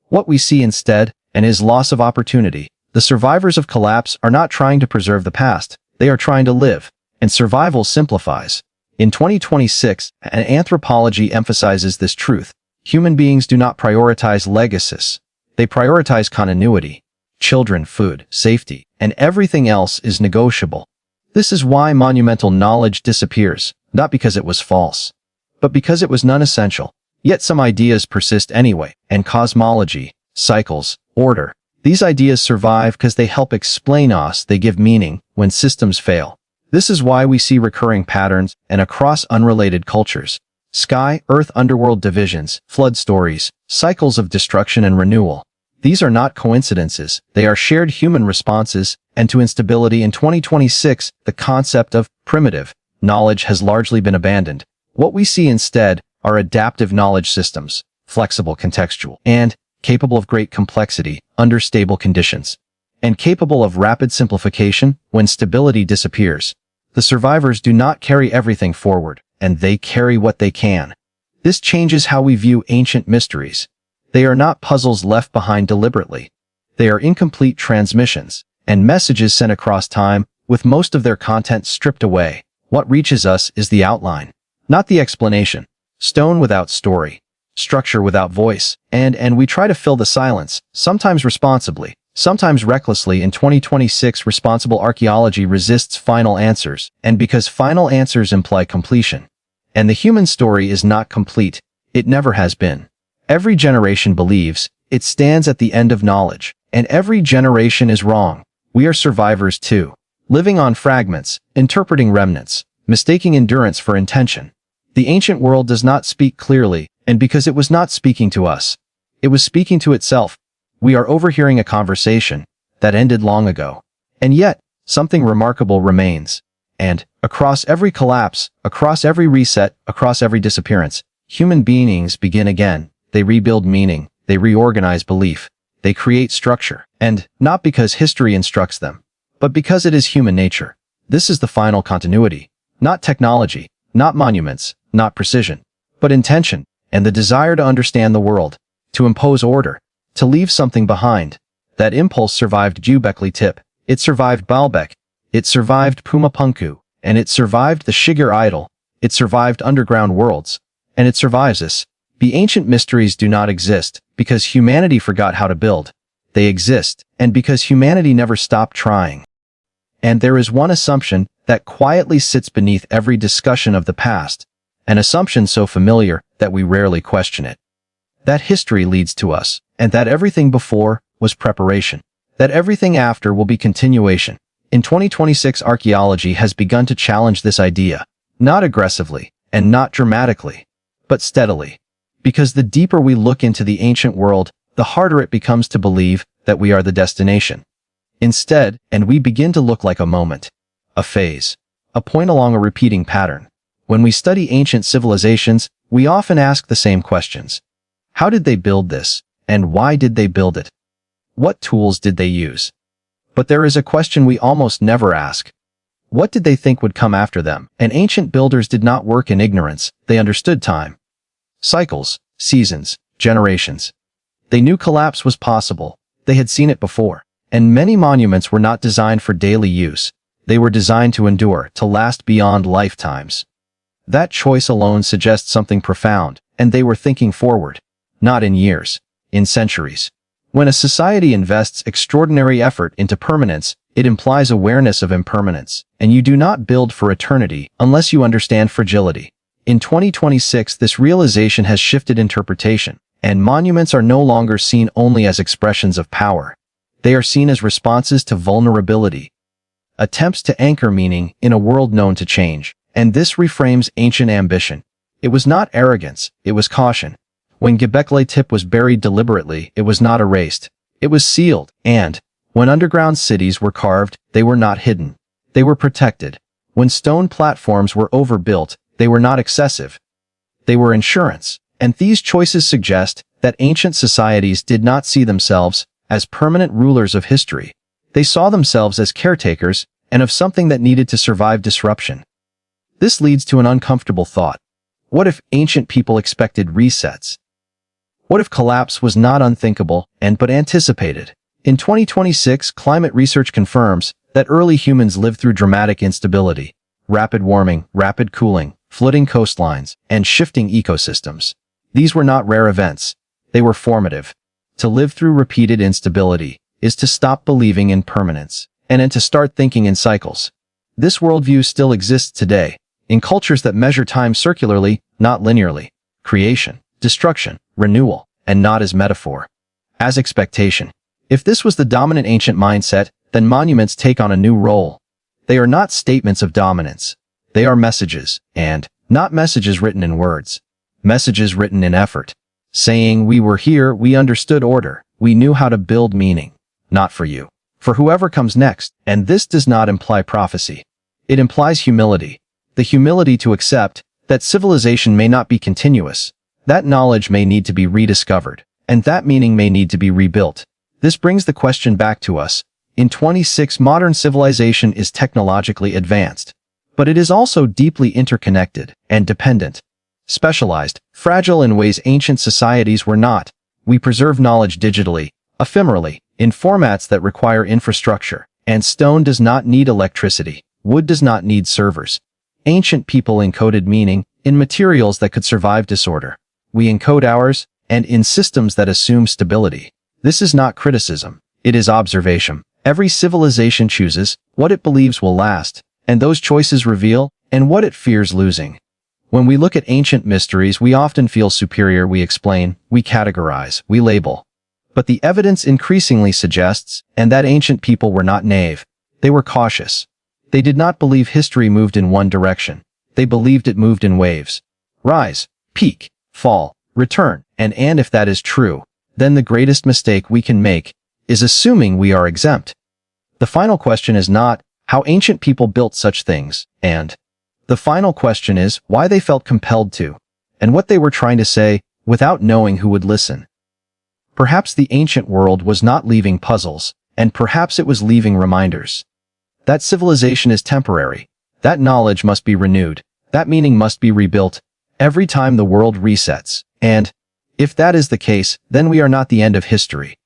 What we see instead, is loss of opportunity. The survivors of collapse are not trying to preserve the past, they are trying to live, and survival simplifies. In 2026, anthropology emphasizes this truth. Human beings do not prioritize legacies. They prioritize continuity. Children, food, safety, and everything else is negotiable. This is why monumental knowledge disappears, not because it was false, but because it was non-essential. Yet some ideas persist anyway, and cosmology, cycles, order. These ideas survive because they help explain us, they give meaning when systems fail. This is why we see recurring patterns and across unrelated cultures. Sky, earth, underworld divisions, flood stories, cycles of destruction and renewal. These are not coincidences, they are shared human responses, and to instability in 2026, the concept of primitive knowledge has largely been abandoned. What we see instead are adaptive knowledge systems, flexible, contextual, and capable of great complexity under stable conditions, and capable of rapid simplification when stability disappears. The survivors do not carry everything forward, and they carry what they can. This changes how we view ancient mysteries. They are not puzzles left behind deliberately. They are incomplete transmissions, and messages sent across time, with most of their content stripped away. What reaches us is the outline, not the explanation. Stone without story, structure without voice, and we try to fill the silence, sometimes responsibly, sometimes recklessly. In 2026, responsible archaeology resists final answers, and because final answers imply completion. And the human story is not complete, it never has been. Every generation believes it stands at the end of knowledge, and every generation is wrong. We are survivors too, living on fragments, interpreting remnants, mistaking endurance for intention. The ancient world does not speak clearly, and because it was not speaking to us, it was speaking to itself. We are overhearing a conversation that ended long ago. And yet, something remarkable remains. And, across every collapse, across every reset, across every disappearance, human beings begin again. They rebuild meaning, they reorganize belief, they create structure. And, not because history instructs them, but because it is human nature. This is the final continuity. Not technology, not monuments, not precision, but intention, and the desire to understand the world, to impose order, to leave something behind. That impulse survived Göbekli Tepe, it survived Baalbek, it survived Pumapunku, and it survived the Shigar idol, it survived underground worlds, and it survives us. The ancient mysteries do not exist because humanity forgot how to build. They exist, and because humanity never stopped trying. And there is one assumption that quietly sits beneath every discussion of the past, an assumption so familiar that we rarely question it. That history leads to us, and that everything before was preparation, that everything after will be continuation. In 2026, archaeology has begun to challenge this idea, not aggressively and not dramatically, but steadily. Because the deeper we look into the ancient world, the harder it becomes to believe that we are the destination. Instead, and we begin to look like a moment, a phase, a point along a repeating pattern. When we study ancient civilizations, we often ask the same questions. How did they build this? And why did they build it? What tools did they use? But there is a question we almost never ask. What did they think would come after them? And ancient builders did not work in ignorance, they understood time. Cycles, seasons, generations. They knew collapse was possible, they had seen it before. And many monuments were not designed for daily use. They were designed to endure, to last beyond lifetimes. That choice alone suggests something profound, and they were thinking forward. Not in years, in centuries. When a society invests extraordinary effort into permanence, it implies awareness of impermanence, and you do not build for eternity unless you understand fragility. In 2026, this realization has shifted interpretation, and monuments are no longer seen only as expressions of power. They are seen as responses to vulnerability, attempts to anchor meaning in a world known to change, and this reframes ancient ambition. It was not arrogance, it was caution. When Göbekli Tepe was buried deliberately, it was not erased. It was sealed, and when underground cities were carved, they were not hidden. They were protected. When stone platforms were overbuilt, they were not excessive. They were insurance. And these choices suggest that ancient societies did not see themselves as permanent rulers of history. They saw themselves as caretakers and of something that needed to survive disruption. This leads to an uncomfortable thought. What if ancient people expected resets? What if collapse was not unthinkable but anticipated? In 2026, climate research confirms that early humans lived through dramatic instability, rapid warming, rapid cooling, flooding coastlines, and shifting ecosystems. These were not rare events. They were formative. To live through repeated instability is to stop believing in permanence and to start thinking in cycles. This worldview still exists today, in cultures that measure time circularly, not linearly. Creation, destruction, renewal, and not as metaphor. As expectation. If this was the dominant ancient mindset, then monuments take on a new role. They are not statements of dominance. They are messages, and not messages written in words. Messages written in effort. Saying, we were here, we understood order, we knew how to build meaning. Not for you. For whoever comes next, and this does not imply prophecy. It implies humility. The humility to accept that civilization may not be continuous, that knowledge may need to be rediscovered, and that meaning may need to be rebuilt. This brings the question back to us. In 26, modern civilization is technologically advanced, but it is also deeply interconnected and dependent. Specialized, fragile in ways ancient societies were not. We preserve knowledge digitally, ephemerally, in formats that require infrastructure, and stone does not need electricity, wood does not need servers. Ancient people encoded meaning in materials that could survive disorder. We encode ours, and in systems that assume stability. This is not criticism, it is observation. Every civilization chooses what it believes will last, and those choices reveal and what it fears losing. When we look at ancient mysteries, we often feel superior. We explain, we categorize, we label. But the evidence increasingly suggests, and that ancient people were not naive. They were cautious. They did not believe history moved in one direction. They believed it moved in waves. Rise, peak, fall, return, and if that is true, then the greatest mistake we can make is assuming we are exempt. The final question is not how ancient people built such things, and the final question is why they felt compelled to, and what they were trying to say without knowing who would listen. Perhaps the ancient world was not leaving puzzles, and perhaps it was leaving reminders. That civilization is temporary, that knowledge must be renewed, that meaning must be rebuilt, every time the world resets, and if that is the case, then we are not the end of history.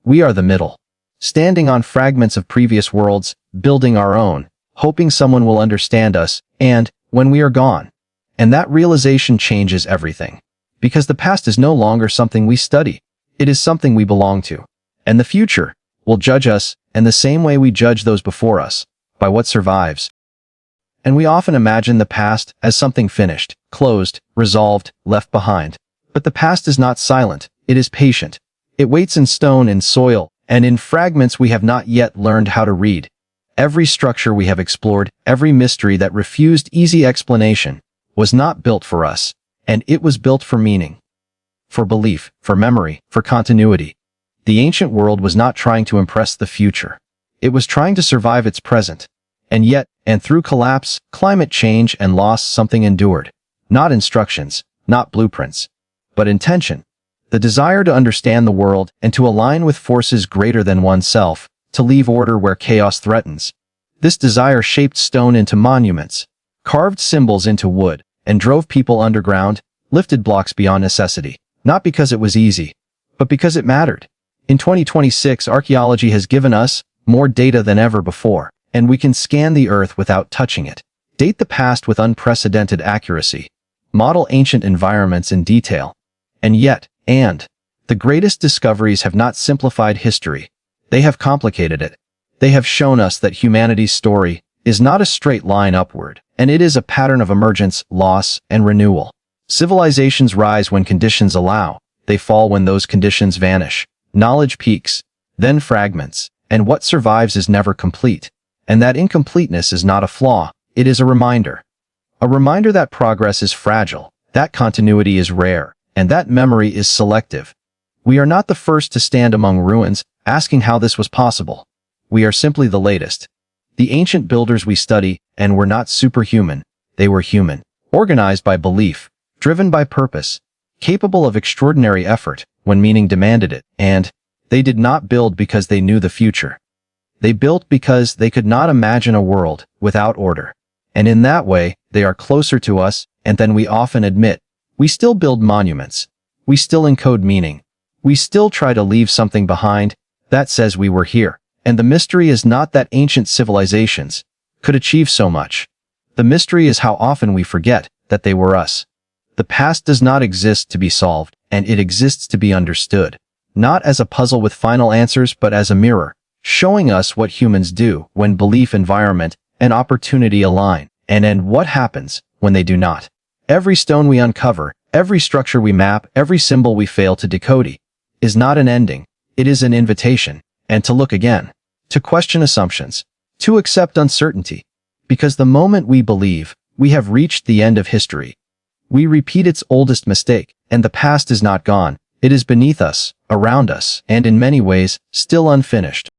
We are the middle. Standing on fragments of previous worlds, building our own, hoping someone will understand us, and when we are gone. And that realization changes everything. Because the past is no longer something we study. It is something we belong to. And the future will judge us, in the same way we judge those before us, by what survives. And we often imagine the past as something finished, closed, resolved, left behind. But the past is not silent, it is patient. It waits in stone, in soil, and in fragments we have not yet learned how to read. Every structure we have explored, every mystery that refused easy explanation, was not built for us, and it was built for meaning. For belief, for memory, for continuity. The ancient world was not trying to impress the future. It was trying to survive its present. And yet, and through collapse, climate change, and loss, something endured. Not instructions, not blueprints, but intention. The desire to understand the world and to align with forces greater than oneself, to leave order where chaos threatens. This desire shaped stone into monuments, carved symbols into wood, and drove people underground, lifted blocks beyond necessity, not because it was easy, but because it mattered. In 2026, archaeology has given us more data than ever before, and we can scan the earth without touching it, date the past with unprecedented accuracy, model ancient environments in detail. And yet, the greatest discoveries have not simplified history. They have complicated it. They have shown us that humanity's story is not a straight line upward, and it is a pattern of emergence, loss, and renewal. Civilizations rise when conditions allow. They fall when those conditions vanish. Knowledge peaks, then fragments, and what survives is never complete. And that incompleteness is not a flaw, it is a reminder. A reminder that progress is fragile, that continuity is rare, and that memory is selective. We are not the first to stand among ruins, asking how this was possible. We are simply the latest. The ancient builders we study, and were not superhuman, they were human, organized by belief, driven by purpose, capable of extraordinary effort when meaning demanded it, and they did not build because they knew the future. They built because they could not imagine a world without order. And in that way, they are closer to us, and than we often admit. We still build monuments. We still encode meaning. We still try to leave something behind that says we were here. And the mystery is not that ancient civilizations could achieve so much. The mystery is how often we forget that they were us. The past does not exist to be solved, and it exists to be understood. Not as a puzzle with final answers, but as a mirror, showing us what humans do when belief, environment, and opportunity align, and what happens when they do not. Every stone we uncover, Every structure we map, every symbol we fail to decode, is not an ending. It is an invitation, and to look again, to question assumptions, to accept uncertainty. Because the moment we believe we have reached the end of history, we repeat its oldest mistake, and the past is not gone. It is beneath us, around us, and in many ways, still unfinished.